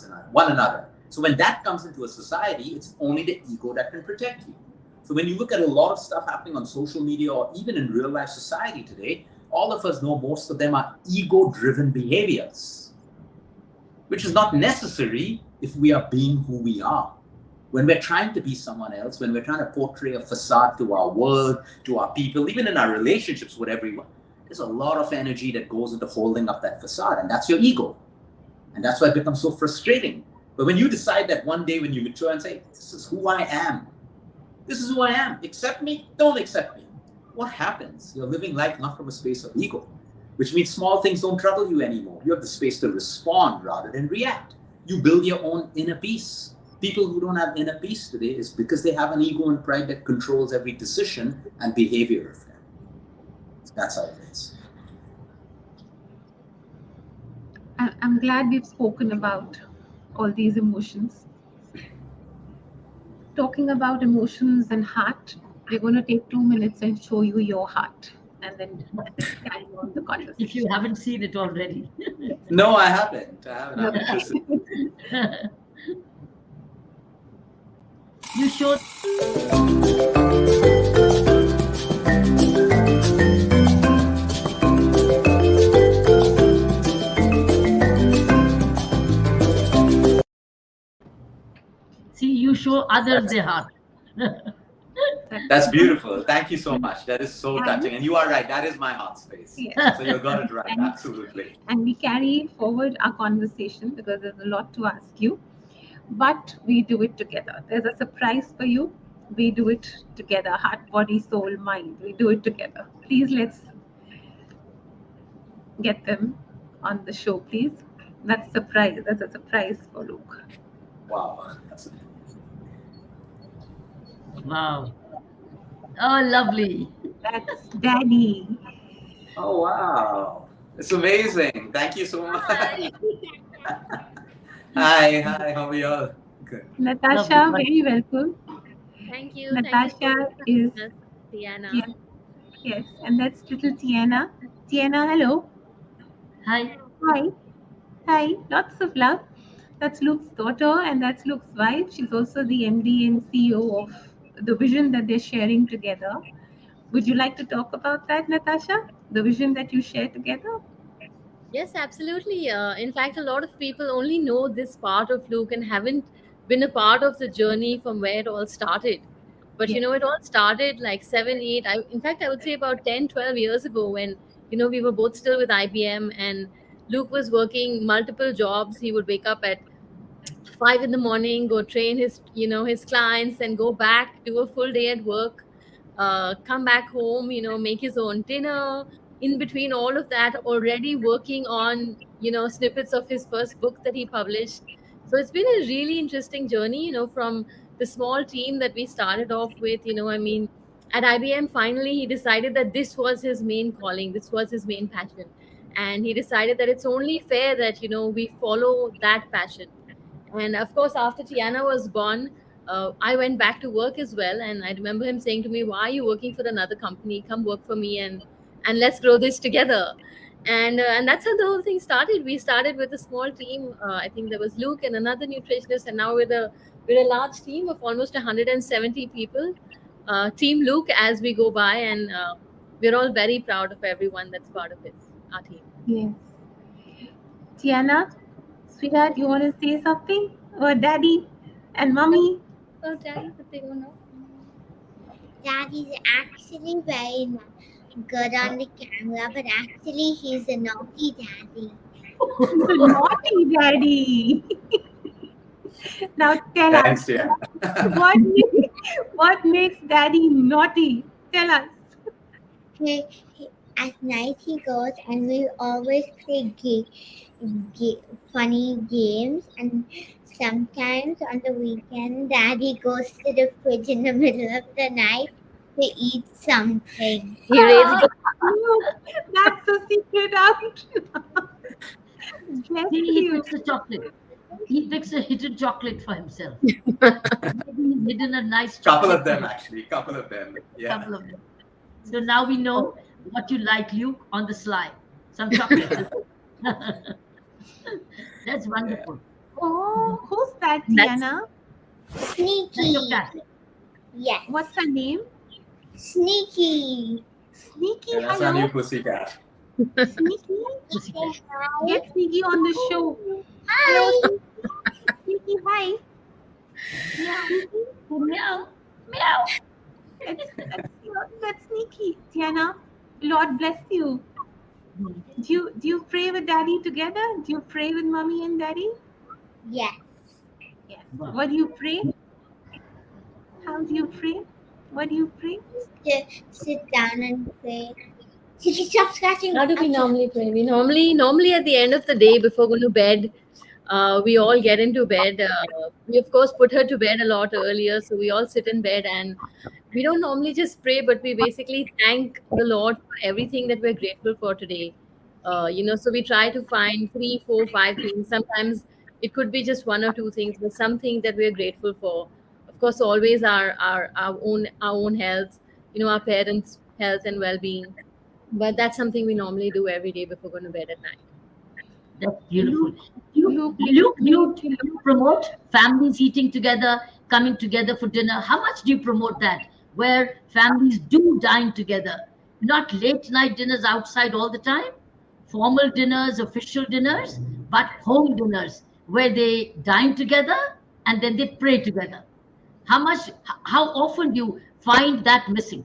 another. So when that comes into a society, it's only the ego that can protect you. So when you look at a lot of stuff happening on social media or even in real life society today, all of us know most of them are ego-driven behaviors, which is not necessary if we are being who we are. When we're trying to be someone else, when we're trying to portray a facade to our world, to our people, even in our relationships with everyone, there's a lot of energy that goes into holding up that facade, and that's your ego. And that's why it becomes so frustrating. But when you decide that one day when you mature and say, this is who I am, this is who I am, accept me, don't accept me, what happens? You're living life not from a space of ego, which means small things don't trouble you anymore. You have the space to respond rather than react. You build your own inner peace. People who don't have inner peace today is because they have an ego and pride that controls every decision and behavior of them. So that's how it is. I'm glad we've spoken about all these emotions. Talking about emotions and heart, we're going to take 2 minutes and show you your heart, and then carry on the conversation. If you haven't seen it already. No, I haven't. I'm No. interested. You showed. See, you show others their heart. That's beautiful. Thank you so much. That is so touching. And you are right. That is my heart space. Yes. So you got it right. And- Absolutely. And we carry forward our conversation because there's a lot to ask you, but we do it together. There's a surprise for you. We do it together. Heart, body, soul, mind. We do it together. Please, let's get them on the show, please. That's surprise. That's a surprise for Luke. Wow. Wow. Oh, lovely. That's Daddy. Oh, wow. It's amazing. Thank you so much. Hi. Hi. How are you all? Good. Natasha, Lovely. very welcome. Thank you. Natasha Thank is, you so much, Tiana. yes, yes, and that's little Tiana. Tiana, hello. Hi. Hi. Hi. Lots of love. That's Luke's daughter, and that's Luke's wife. She's also the MD and CEO of the vision that they're sharing together. Would you like to talk about that, Natasha? The vision that you share together? Yes, absolutely. In fact, a lot of people only know this part of Luke and haven't been a part of the journey from where it all started. But Yes. it all started like 7, 8. In fact, I would say about 10, 12 years ago when, we were both still with IBM and Luke was working multiple jobs. He would wake up at 5 in the morning, go train his clients, and go back, do a full day at work, come back home, make his own dinner. In between all of that, already working on snippets of his first book that he published. So it's been a really interesting journey, from the small team that we started off with. At IBM, finally he decided that this was his main calling, this was his main passion, and he decided that it's only fair that we follow that passion. And of course, after Tiana was born, I went back to work as well. And I remember him saying to me, "Why are you working for another company? Come work for me, and let's grow this together." And that's how the whole thing started. We started with a small team. I think there was Luke and another nutritionist, and now we're a large team of almost 170 people. Team Luke, as we go by, and we're all very proud of everyone that's part of it. Our team. Yes. Tiana, sweetheart, you want to say something? Or Daddy and Mommy? Oh, Daddy, what they don't know. Daddy's actually very good on the camera, but actually he's a naughty daddy. Naughty Daddy. Now tell Thanks, us, Tiana. what makes Daddy naughty? Tell us. At night he goes and we always play funny games and sometimes on the weekend, Daddy goes to the fridge in the middle of the night to eat something. He raids the That's the secret out. Bless He you. picks a chocolate. He picks a hidden chocolate for himself. Maybe he's hidden a nice Couple chocolate. of them, actually. Couple of them. Yeah. Couple of them. So now we know what you like, Luke, on the sly. Some chocolates. That's wonderful. Oh, who's that, That's- Tiana? That's Sneaky. your cat. Yes. What's her name? Sneaky. Sneaky. Yeah, that's our Hello, new pussycat. Sneaky. Pussycat. Say hi. Get Sneaky on the show. Hi. Sneaky, hi. Meow. Meow. That's Sneaky. Tiana, Lord bless you. Do you pray with Daddy together? Do you pray with Mommy and Daddy? Yes. Yes. What do you pray? How do you pray? What do you pray? Just sit down and pray. Sneaky, stop scratching. How do we Okay. normally pray? We normally at the end of the day before going to bed, we all get into bed. We of course put her to bed a lot earlier, so we all sit in bed and we don't normally just pray, but we basically thank the Lord for everything that we're grateful for today. So we try to find 3, 4, 5 things. Sometimes it could be just 1 or 2 things, but something that we're grateful for. Of course, always our own health, our parents' health and well-being. But that's something we normally do every day before going to bed at night. That's beautiful. You promote families eating together, coming together for dinner. How much do you promote that? Where families do dine together, not late night dinners outside all the time, formal dinners, official dinners, but home dinners where they dine together and then they pray together. How often do you find that missing?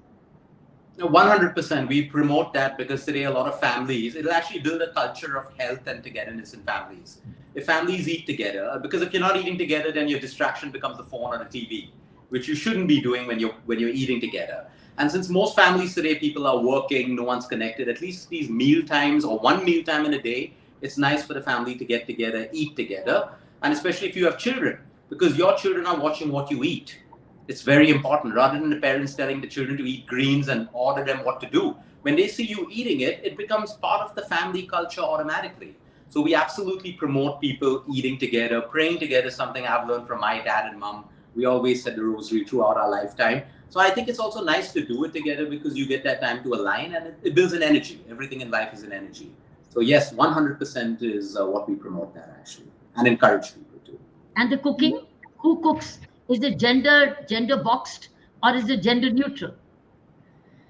100%. We promote that because today a lot of families, it'll actually build a culture of health and togetherness in families. If families eat together, because if you're not eating together, then your distraction becomes the phone or the TV, which you shouldn't be doing when you're eating together. And since most families today, people are working, no one's connected, at least these meal times or one meal time in a day, it's nice for the family to get together, eat together. And especially if you have children, because your children are watching what you eat. It's very important. Rather than the parents telling the children to eat greens and order them what to do, when they see you eating it, it becomes part of the family culture automatically. So we absolutely promote people eating together, praying together, something I've learned from my dad and mom. We always said the rosary throughout our lifetime. So I think it's also nice to do it together because you get that time to align and it builds an energy. Everything in life is an energy. So yes, 100% is what we promote that actually and encourage people to. And the cooking? Who cooks? Is it gender boxed or is it gender neutral?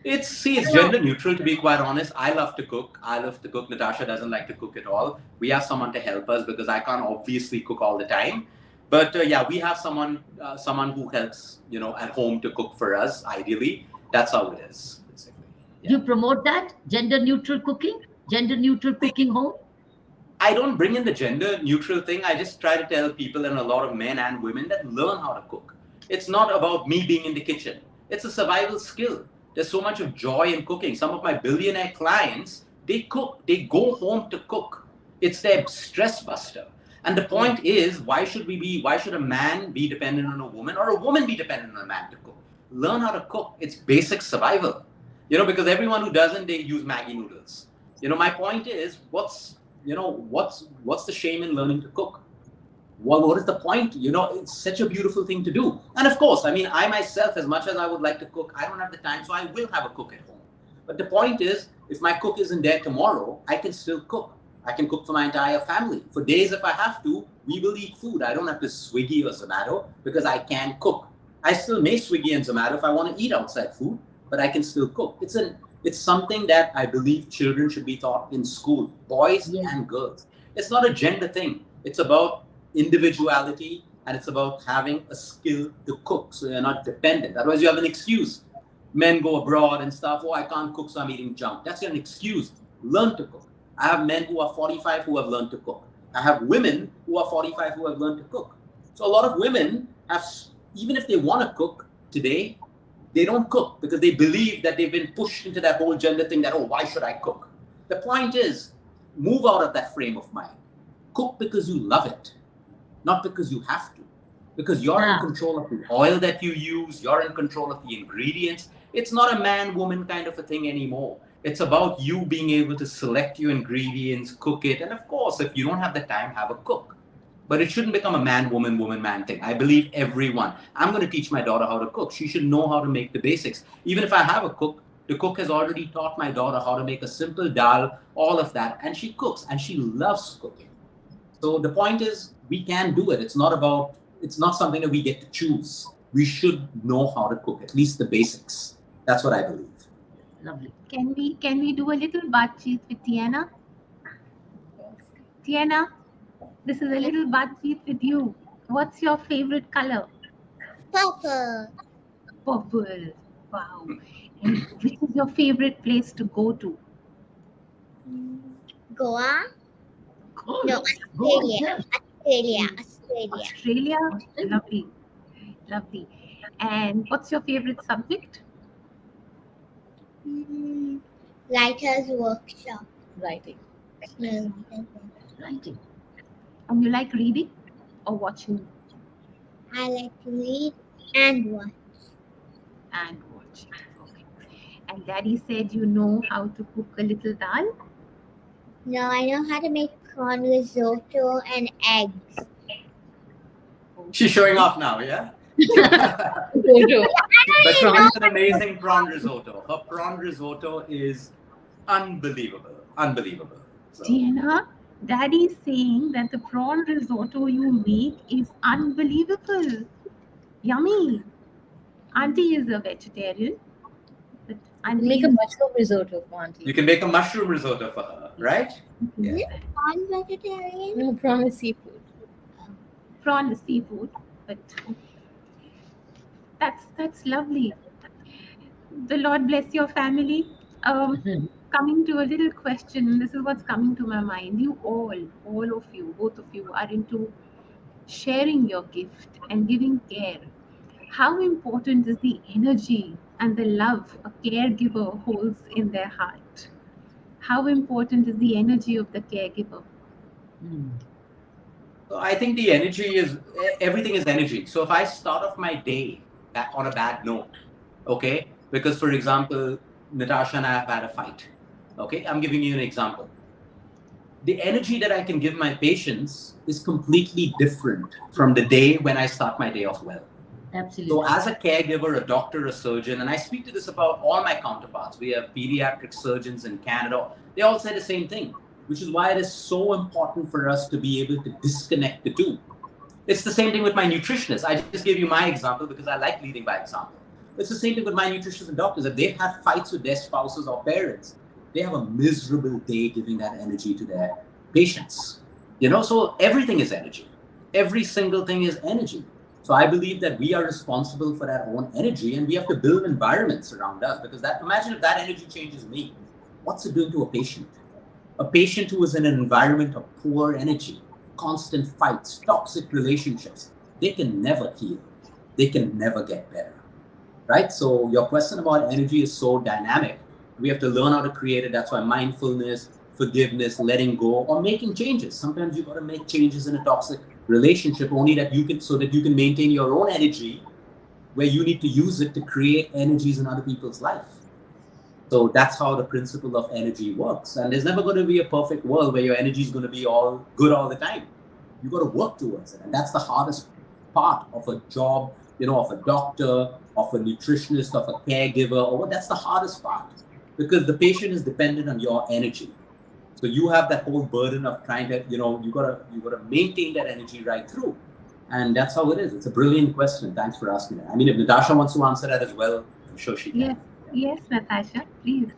It's gender neutral, to be quite honest. I love to cook. Natasha doesn't like to cook at all. We have someone to help us because I can't obviously cook all the time. But yeah, we have someone who helps, at home to cook for us. Ideally, that's how it is. Basically. Yeah. You promote that gender neutral cooking home? I don't bring in the gender neutral thing. I just try to tell people, and a lot of men and women, that learn how to cook. It's not about me being in the kitchen. It's a survival skill. There's so much of joy in cooking. Some of my billionaire clients, they cook. They go home to cook. It's their stress buster. And the point is, why should a man be dependent on a woman or a woman be dependent on a man to cook? Learn how to cook. It's basic survival. Because everyone who doesn't, they use Maggi noodles. My point is, what's the shame in learning to cook? What is the point? It's such a beautiful thing to do. And of course, I myself, as much as I would like to cook, I don't have the time, so I will have a cook at home. But the point is, if my cook isn't there tomorrow, I can still cook. I can cook for my entire family. For days if I have to, we will eat food. I don't have to Swiggy or Zomato because I can cook. I still may Swiggy and Zomato if I want to eat outside food, but I can still cook. It's something that I believe children should be taught in school, boys and girls. It's not a gender thing. It's about individuality and it's about having a skill to cook so you're not dependent. Otherwise, you have an excuse. Men go abroad and stuff. Oh, I can't cook, so I'm eating junk. That's an excuse. Learn to cook. I have men who are 45 who have learned to cook. I have women who are 45 who have learned to cook. So a lot of women have, even if they want to cook today, they don't cook because they believe that they've been pushed into that whole gender thing that, oh, why should I cook? The point is, move out of that frame of mind. Cook because you love it. not because you have to. Because you're in Yeah. control of the oil that you use, you're in control of the ingredients. It's not a man-woman kind of a thing anymore. It's about you being able to select your ingredients, cook it, and of course, if you don't have the time, have a cook. But it shouldn't become a man-woman, woman-man thing. I believe everyone. I'm going to teach my daughter how to cook. She should know how to make the basics. Even if I have a cook, the cook has already taught my daughter how to make a simple dal, all of that, and she cooks, and she loves cooking. So the point is, we can do it. It's not something that we get to choose. We should know how to cook, at least the basics. That's what I believe. Lovely. Can we do a little Baatcheet with Tiana? Tiana, this is a little Baatcheet with you. What's your favorite color? Purple. Purple. Wow. And which is your favorite place to go to? Goa? Cool. No, Australia. Australia. Australia. Australia? Lovely. Lovely. And what's your favorite subject? Writer's workshop. Writing. No, writer's workshop. Writing. And you like reading or watching I like to read and watch. and watching? Okay. And Daddy said you know how to cook a little dal? No, I know how to make prawn risotto and eggs. She's showing off now, yeah? Photo. But she makes an amazing prawn risotto. Her prawn risotto is unbelievable. Unbelievable. So, Tiana, Daddy is saying that the prawn risotto you make is unbelievable. Yummy. Auntie is a vegetarian. But auntie Make a is- mushroom risotto for auntie. you can make a mushroom risotto for her, right? Is it prawn vegetarian? No, prawn is seafood. prawn is seafood, but that's lovely. The Lord bless your family. Coming to a little question, this is what's coming to my mind. You all of you, both of you are into sharing your gift and giving care. How important is the energy and the love a caregiver holds in their heart? How important is the energy of the caregiver? So I think the energy is, everything is energy. So if I start off my day on a bad note, okay, because for example, Natasha and I have had a fight, okay, I'm giving you an example. The energy that I can give my patients is completely different from the day when I start my day off well. Absolutely. So as a caregiver, a doctor, a surgeon, and I speak to this about all my counterparts. We have pediatric surgeons in Canada. They all say the same thing, which is why it is so important for us to be able to disconnect the two. It's the same thing with my nutritionists. I just gave you my example because I like leading by example. It's the same thing with my nutritionists and doctors. If they've had fights with their spouses or parents, they have a miserable day giving that energy to their patients. You know, so everything is energy. Every single thing is energy. So I believe that we are responsible for our own energy, and we have to build environments around us, because that, imagine if that energy changes me, what's it doing to a patient? A patient who is in an environment of poor energy, constant fights, toxic relationships, they can never heal. They can never get better, right? So your question about energy is so dynamic. We have to learn how to create it. That's why mindfulness, forgiveness, letting go, or making changes. Sometimes you've got to make changes in a toxic relationship only that you can, so that you can maintain your own energy, where you need to use it to create energies in other people's life. So that's how the principle of energy works. And there's never going to be a perfect world where your energy is going to be all good all the time. You've got to work towards it. And that's the hardest part of a job, you know, of a doctor, of a nutritionist, of a caregiver, or that's the hardest part, because the patient is dependent on your energy. So you have that whole burden of trying to, you know, you gotta maintain that energy right through. And that's how it is. It's a brilliant question. Thanks for asking that. I mean, if Natasha wants to answer that as well, I'm sure she can. Yes, Natasha, please.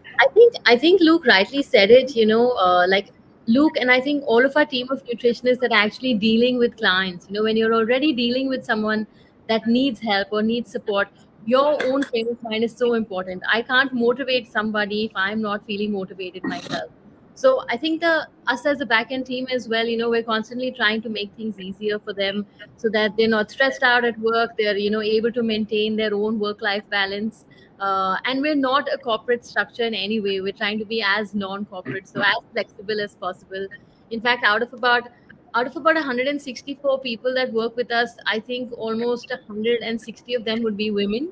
I think Luke rightly said it, you know, like Luke and I think all of our team of nutritionists that are actually dealing with clients, you know, when you're already dealing with someone that needs help or needs support, your own frame of mind is so important. I can't motivate somebody if I'm not feeling motivated myself. So I think us as a back-end team as well, you know, we're constantly trying to make things easier for them so that they're not stressed out at work. They're, you know, able to maintain their own work-life balance. And we're not a corporate structure in any way. We're trying to be as non-corporate, so as flexible as possible. In fact, out of about out of about 164 people that work with us, I think almost 160 of them would be women,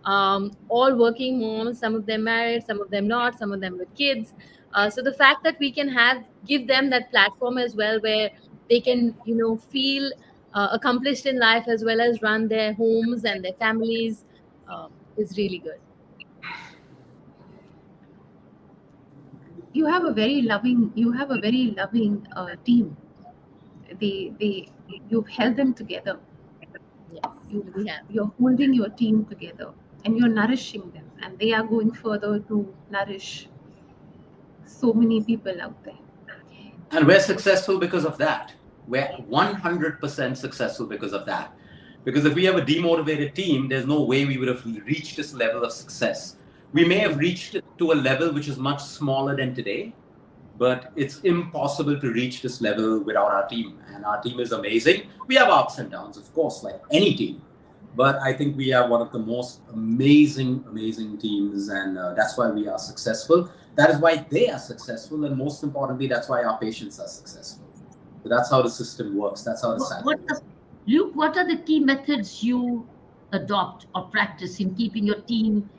all working moms, some of them married, some of them not, some of them with kids. So the fact that we can give them that platform as well, where they can, feel accomplished in life as well as run their homes and their families, is really good. You have a very loving team. You've held them together. Yes, we have. You're holding your team together and you're nourishing them, and they are going further to nourish so many people out there. And we're successful because of that. We're 100% successful because of that. Because if we have a demotivated team, there's no way we would have reached this level of success. We may have reached it to a level which is much smaller than today, but it's impossible to reach this level without our team. And our team is amazing. We have ups and downs, of course, like any team. But I think we have one of the most amazing teams, and that's why we are successful. That is why they are successful, and most importantly, that's why our patients are successful. So that's how the system works. That's how the cycle works. Luke, what are the key methods you adopt or practice in keeping your team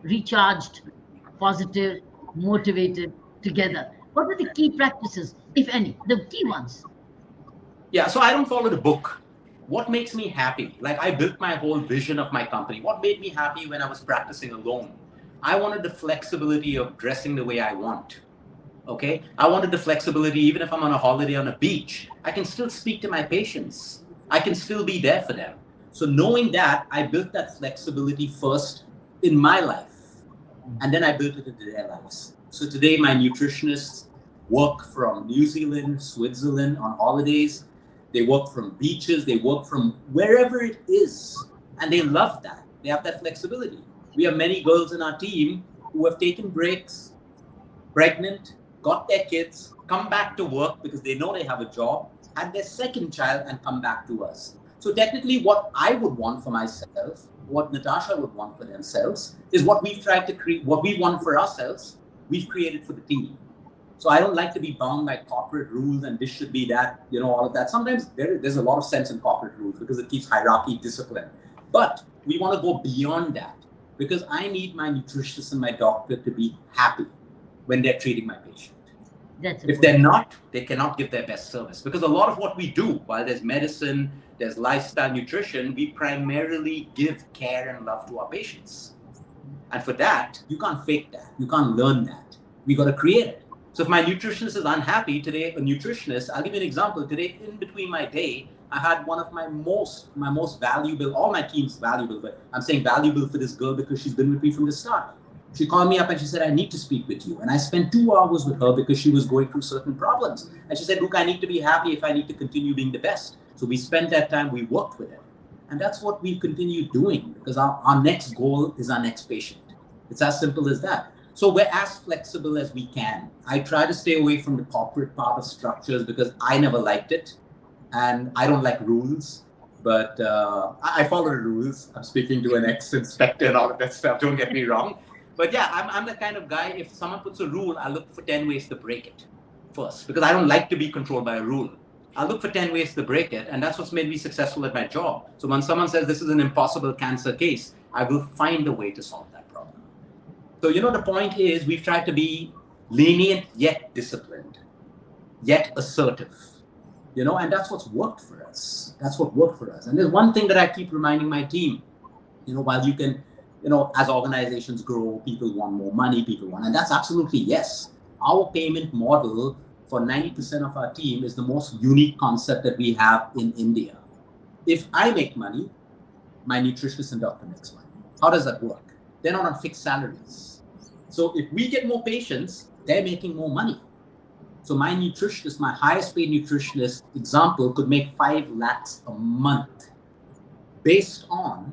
recharged, positive, motivated, together? What are the key practices, if any, the key ones? Yeah, so I don't follow the book. What makes me happy? Like, I built my whole vision of my company. What made me happy when I was practicing alone? I wanted the flexibility of dressing the way I want. Okay? I wanted the flexibility, even if I'm on a holiday on a beach, I can still speak to my patients. I can still be there for them. So knowing that, I built that flexibility first in my life, and then I built it into their lives. So today, my nutritionists work from New Zealand, Switzerland on holidays. They work from beaches. They work from wherever it is. And they love that. They have that flexibility. We have many girls in our team who have taken breaks, pregnant, got their kids, come back to work because they know they have a job, had their second child, and come back to us. So technically, what I would want for myself, what Natasha would want for themselves, is what we've tried to create, what we want for ourselves, we've created for the team. So I don't like to be bound by corporate rules and this should be that, all of that. Sometimes there's a lot of sense in corporate rules because it keeps hierarchy, discipline. But we want to go beyond that because I need my nutritionist and my doctor to be happy when they're treating my patient. If they're not, they cannot give their best service. Because a lot of what we do, while there's medicine, there's lifestyle nutrition, we primarily give care and love to our patients. And for that, you can't fake that. You can't learn that. We got to create it. So if my nutritionist is unhappy today, a nutritionist, I'll give you an example. Today, in between my day, I had one of my most valuable, all my team's valuable, but I'm saying valuable for this girl because she's been with me from the start. She called me up and she said, I need to speak with you. And I spent 2 hours with her because she was going through certain problems. And she said, Luke, I need to be happy if I need to continue being the best. So we spent that time, we worked with her. And that's what we continue doing because our next goal is our next patient. It's as simple as that. So we're as flexible as we can. I try to stay away from the corporate part of structures because I never liked it. And I don't like rules. But I follow the rules. I'm speaking to an ex-inspector and all of that stuff. Don't get me wrong. But yeah, I'm the kind of guy, if someone puts a rule, I look for 10 ways to break it first. Because I don't like to be controlled by a rule. I'll look for 10 ways to break it. And that's what's made me successful at my job. So when someone says this is an impossible cancer case, I will find a way to solve that problem. So, the point is we've tried to be lenient, yet disciplined, yet assertive, and that's what's worked for us. That's what worked for us. And there's one thing that I keep reminding my team, while you can, as organizations grow, people want more money, and that's absolutely yes. Our payment model for 90% of our team is the most unique concept that we have in India. If I make money, my nutritionist and doctor makes money. How does that work? They're not on fixed salaries. So if we get more patients, they're making more money. So my nutritionist, my highest paid nutritionist example could make 5 lakhs a month based on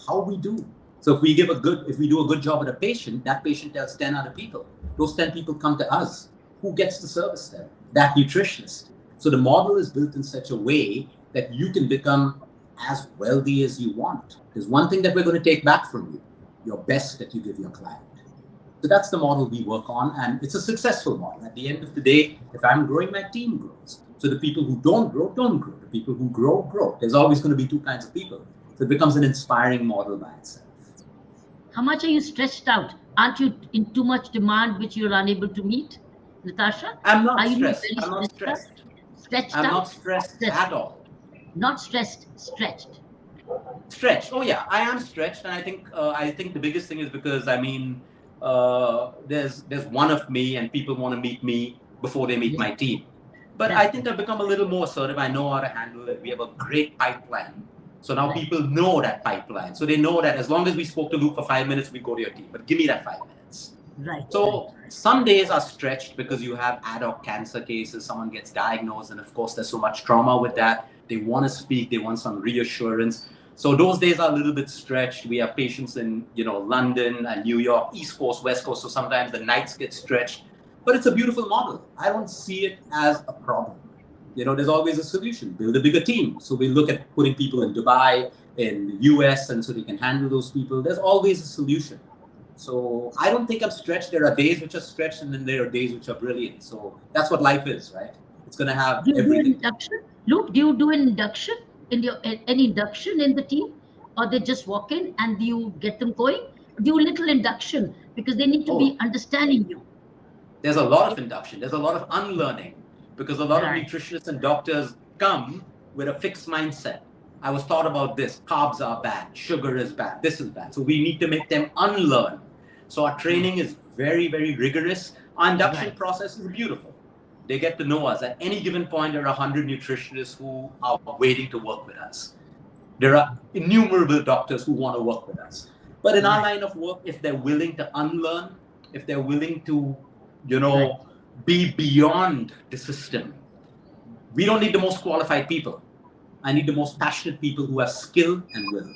how we do. So if we do a good job with a patient, that patient tells 10 other people. Those 10 people come to us. Who gets the service then? That nutritionist. So the model is built in such a way that you can become as wealthy as you want. There's one thing that we're going to take back from you, your best that you give your client. So that's the model we work on, and it's a successful model. At the end of the day, if I'm growing, my team grows. So the people who don't grow, don't grow. The people who grow, grow. There's always going to be two kinds of people. So it becomes an inspiring model by itself. How much are you stretched out? Aren't you in too much demand which you're unable to meet, Natasha? I'm not Are you stressed. very I'm not stretched out? stressed. Stretched I'm out? not stressed at all. Not stressed, stretched. Stretched. Oh yeah, I am stretched, and I think the biggest thing is because I mean, there's one of me, and people want to meet me before they meet my team. But I think I've become a little more assertive. I know how to handle it. We have a great pipeline. So now people know that pipeline. So they know that as long as we spoke to Luke for 5 minutes, we go to your team. But give me that 5 minutes. Right. So some days are stretched because you have ad hoc cancer cases. Someone gets diagnosed, and of course, there's so much trauma with that. They want to speak. They want some reassurance. So those days are a little bit stretched. We have patients in, London and New York, East Coast, West Coast. So sometimes the nights get stretched. But it's a beautiful model. I don't see it as a problem. There's always a solution. Build a bigger team. So we look at putting people in Dubai, in the US, and so they can handle those people. There's always a solution. So I don't think I'm stretched. There are days which are stretched, and then there are days which are brilliant. So that's what life is, right? It's going to have Do you everything. do induction? Luke, do you do an induction any induction in the team? Or they just walk in and you get them going? Do a little induction because they need to be understanding you. There's a lot of induction. There's a lot of unlearning because a lot of nutritionists and doctors come with a fixed mindset. I was taught about this. Carbs are bad. Sugar is bad. This is bad. So we need to make them unlearn. So our training is very, very rigorous. Our induction process is beautiful. They get to know us. At any given point, there are 100 nutritionists who are waiting to work with us. There are innumerable doctors who want to work with us. But in our line of work, if they're willing to unlearn, if they're willing to, be beyond the system, we don't need the most qualified people. I need the most passionate people who have skill and will.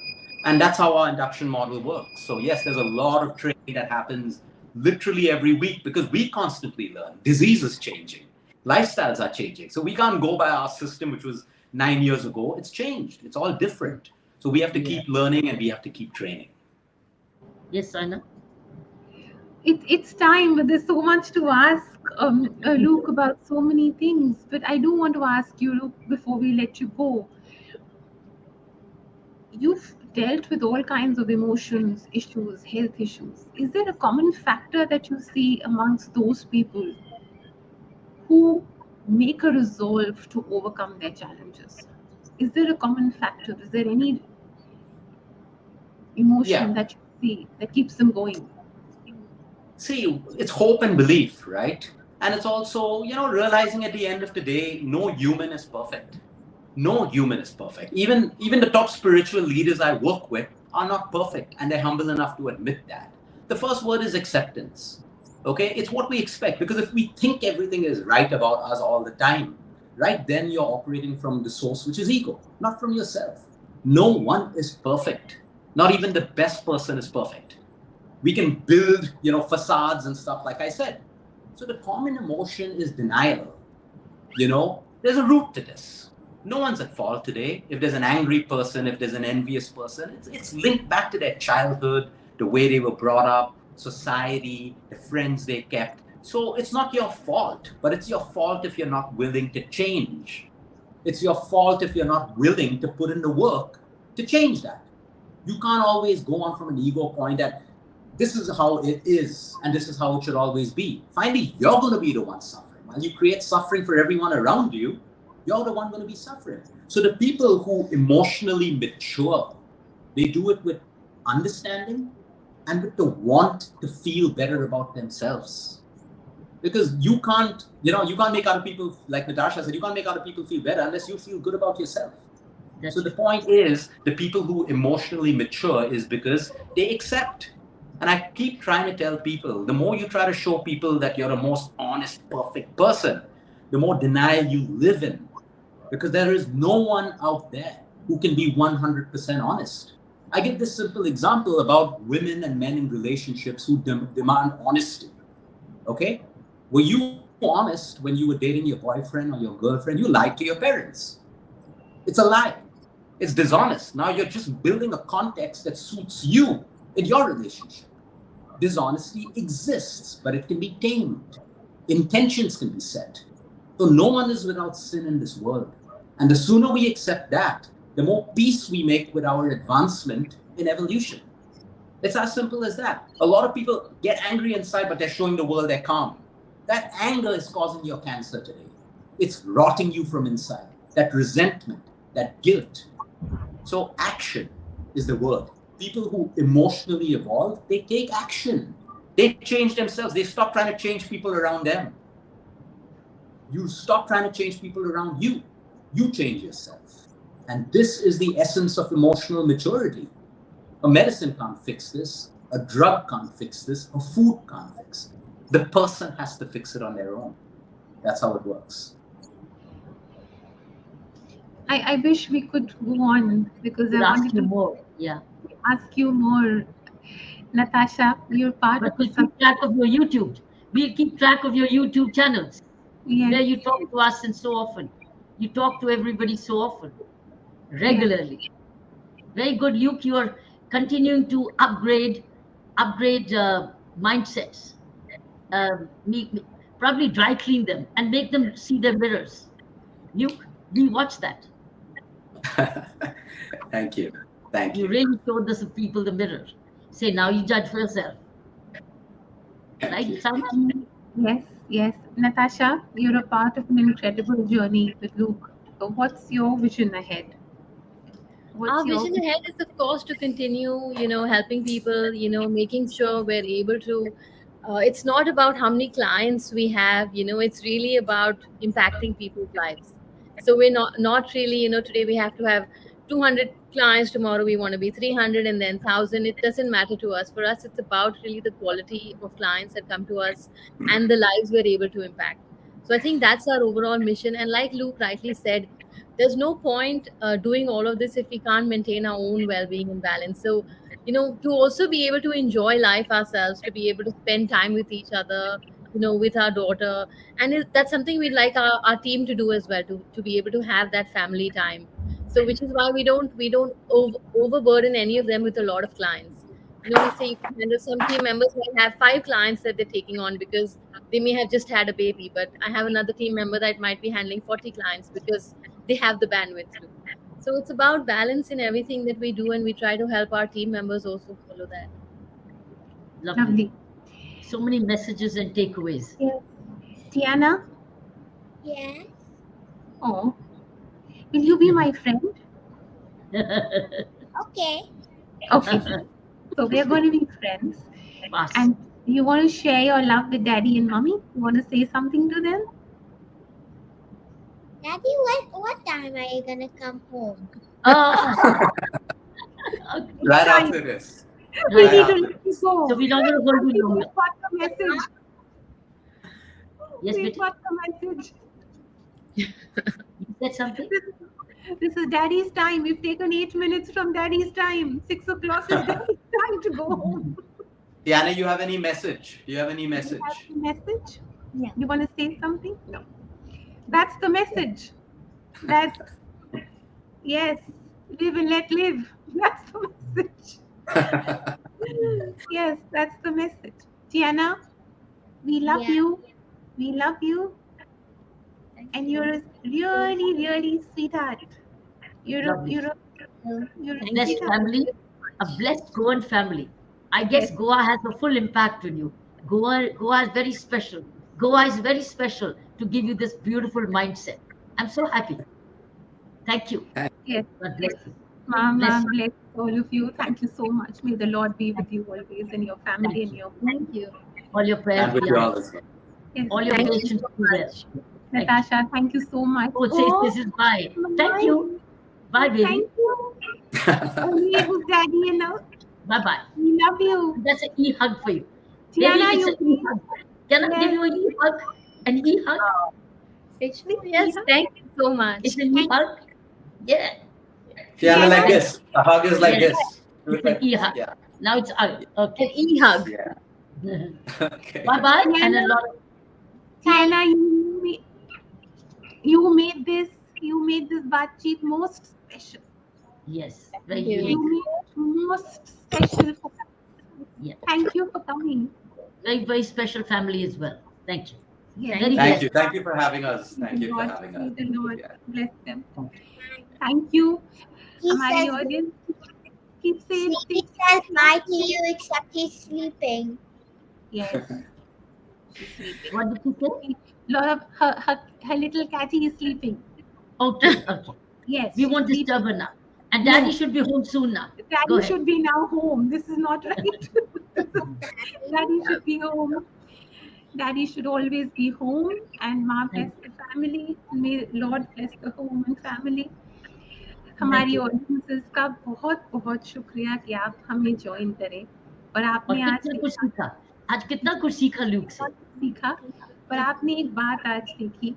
And that's how our induction model works. So yes, there's a lot of training that happens literally every week because we constantly learn. Disease is changing. Lifestyles are changing. So we can't go by our system, which was 9 years ago. It's changed. It's all different. So we have to keep learning and we have to keep training. Yes, Anna. It's time, but there's so much to ask Luke about so many things. But I do want to ask you, Luke, before we let you go. You've dealt with all kinds of emotions, issues, health issues. Is there a common factor that you see amongst those people who make a resolve to overcome their challenges? Is there a common factor? Is there any emotion that you see that keeps them going? See, it's hope and belief, right? And it's also, realizing at the end of the day, no human is perfect. No human is perfect. Even the top spiritual leaders I work with are not perfect, and they're humble enough to admit that. The first word is acceptance. Okay? It's what we expect, because if we think everything is right about us all the time, right, then you're operating from the source, which is ego, not from yourself. No one is perfect. Not even the best person is perfect. We can build, facades and stuff, like I said. So the common emotion is denial. There's a root to this. No one's at fault today. If there's an angry person, if there's an envious person, it's linked back to their childhood, the way they were brought up, society, the friends they kept. So it's not your fault, but it's your fault if you're not willing to change. It's your fault if you're not willing to put in the work to change that. You can't always go on from an ego point that this is how it is and this is how it should always be. Finally, you're going to be the one suffering. While you create suffering for everyone around you, you're the one going to be suffering. So the people who emotionally mature, they do it with understanding and with the want to feel better about themselves. Because you can't make other people, like Natasha said, you can't make other people feel better unless you feel good about yourself. So the point is, the people who emotionally mature is because they accept. And I keep trying to tell people, the more you try to show people that you're the most honest, perfect person, the more denial you live in. Because there is no one out there who can be 100% honest. I give this simple example about women and men in relationships who demand honesty. Okay? Were you honest when you were dating your boyfriend or your girlfriend? You lied to your parents. It's a lie. It's dishonest. Now you're just building a context that suits you in your relationship. Dishonesty exists, but it can be tamed. Intentions can be set. So no one is without sin in this world. And the sooner we accept that, the more peace we make with our advancement in evolution. It's as simple as that. A lot of people get angry inside, but they're showing the world they're calm. That anger is causing your cancer today. It's rotting you from inside. That resentment, that guilt. So action is the word. People who emotionally evolve, they take action. They change themselves. They stop trying to change people around them. You stop trying to change people around you. You change yourself. And this is the essence of emotional maturity. A medicine can't fix this. A drug can't fix this. A food can't fix it. The person has to fix it on their own. That's how it works. I wish we could go on because I We'll ask wanted you to more. Yeah. ask you more. Natasha, you're part But of we'll keep track of your YouTube. We'll keep track of your YouTube channels yes. where you talk to us and so often. You talk to everybody so often, regularly. Very good, Luke. You are continuing to upgrade mindsets. Probably dry clean them and make them see their mirrors. Luke, we watch that. Thank you. Thank You you. really showed the people the mirror. Say, now you judge for yourself. Thank Right, you. Simon? Yes. Natasha, you're a part of an incredible journey with Luke. So what's your vision ahead? Our vision ahead is, of course, to continue, helping people, making sure we're able to. It's not about how many clients we have, it's really about impacting people's lives. So we're not really, today we have to have 200 clients, tomorrow we want to be 300 and then 1,000. It doesn't matter to us. For us, it's about really the quality of clients that come to us and the lives we're able to impact. So I think that's our overall mission. And like Luke rightly said, there's no point doing all of this if we can't maintain our own well-being and balance. So to also be able to enjoy life ourselves, to be able to spend time with each other, with our daughter, and that's something we'd like our team to do as well, to be able to have that family time. So which is why we don't overburden any of them with a lot of clients. We say some team members might have 5 clients that they're taking on because they may have just had a baby, but I have another team member that might be handling 40 clients because they have the bandwidth to. So it's about balance in everything that we do, and we try to help our team members also follow that. Lovely. So many messages and takeaways. Yes. Tiana? Yes. Oh. Will you be my friend? Okay. Okay. So we're going to be friends. Pass. And you want to share your love with Daddy and Mommy? You want to say something to them? Daddy, what time are you gonna come home? Right after this. We Right need to after let you this. go. So we're not going to hold you longer. We've got the message. Yes, We've Betty? got the message. You said something? This is Daddy's time. We've taken 8 minutes from Daddy's time. 6 o'clock is Daddy's time to go home. Tiana, you have any message? Do you have any message? Do you have a message? No. You want to say something? No. That's the message. That's, yes, live and let live. That's the message. Yes, that's the message. Tiana, we love Yeah. you. We love you. And you're a really, really sweetheart. You're a Blessed sweetheart. family, a blessed Goan family. I guess Goa has a full impact on you. Goa is very special. Goa is very special to give you this beautiful mindset. I'm so happy. Thank you. Yes. God bless you. Mama, bless all of you. Thank you so much. May the Lord be with you always and your family and your Thank you. All your prayers. And with you all as well. Yes. All your Thank you patience so be well. much. Natasha, thank you so much. Oh, say this is bye. Thank you. Bye, baby. Thank you. Only who's Daddy and now. Bye bye. We love you. That's an e-hug for you. Tiana, Baby, it's an e-hug. Can I give you an e-hug? An e-hug? Yes, thank you so much. It's an e-hug? Yeah. Tiana, like this. A hug is like Yes. this. Do it It's an like- e-hug. Yeah. Now it's hug. Okay. An e-hug. Yeah. Okay. Bye-bye. And a lot of Tiana, you made this Baatcheet most special. yes. Very you. unique. You made most special for us. Yeah. Thank you for coming. Very, very special family as well. Thank you. Yes. Very Thank blessed. you. Thank you for having us. Thank you for God, having may us. the Lord Yeah. bless them. Thank you. He हमारी says, audience keep saying Sneaky says bye to you except he's sleeping. Yes, she's sleeping. What did you say? Lot of her little catty is sleeping. Okay, okay. Yes, We she's won't sleeping. disturb her now. And Daddy No. should be home soon now. Go Daddy ahead. should be now home. This is not right. Daddy should be home. Daddy should always be home. And Ma bless the family. May Lord bless the home and family. हमारी you. Audiences का बहुत बहुत शुक्रिया कि आप हमें join करें और और आपने आज कितना कुछ सीखा, आज कितना कुछ सीखा ल्यूक से. सीखा पर आपने एक बात आज सीखी,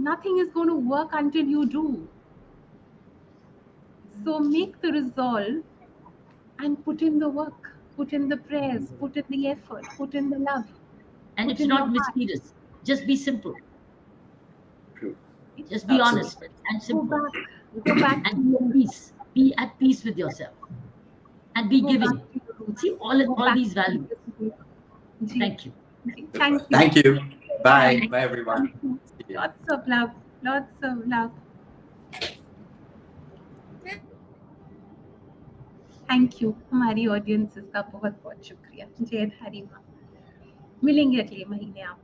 nothing is going to work until you do. So make the resolve and put in the work, put in the prayers, put in the effort, put in the love. And put it's in not your heart. mysterious. Just be simple. True. Just be Absolutely. honest and Go simple. back to And be at peace. Be at peace with yourself. And be go giving. back to your roots. See Go all back these to values. your roots. Ji. Thank you. Ji. Thank you. Thank you. Bye. Bye, everyone. See you. Lots of love. Lots of love. Thank you. हमारी audiences का बहुत बहुत शुक्रिया. जय धारी माँ. मिलेंगे अगले महीने आप.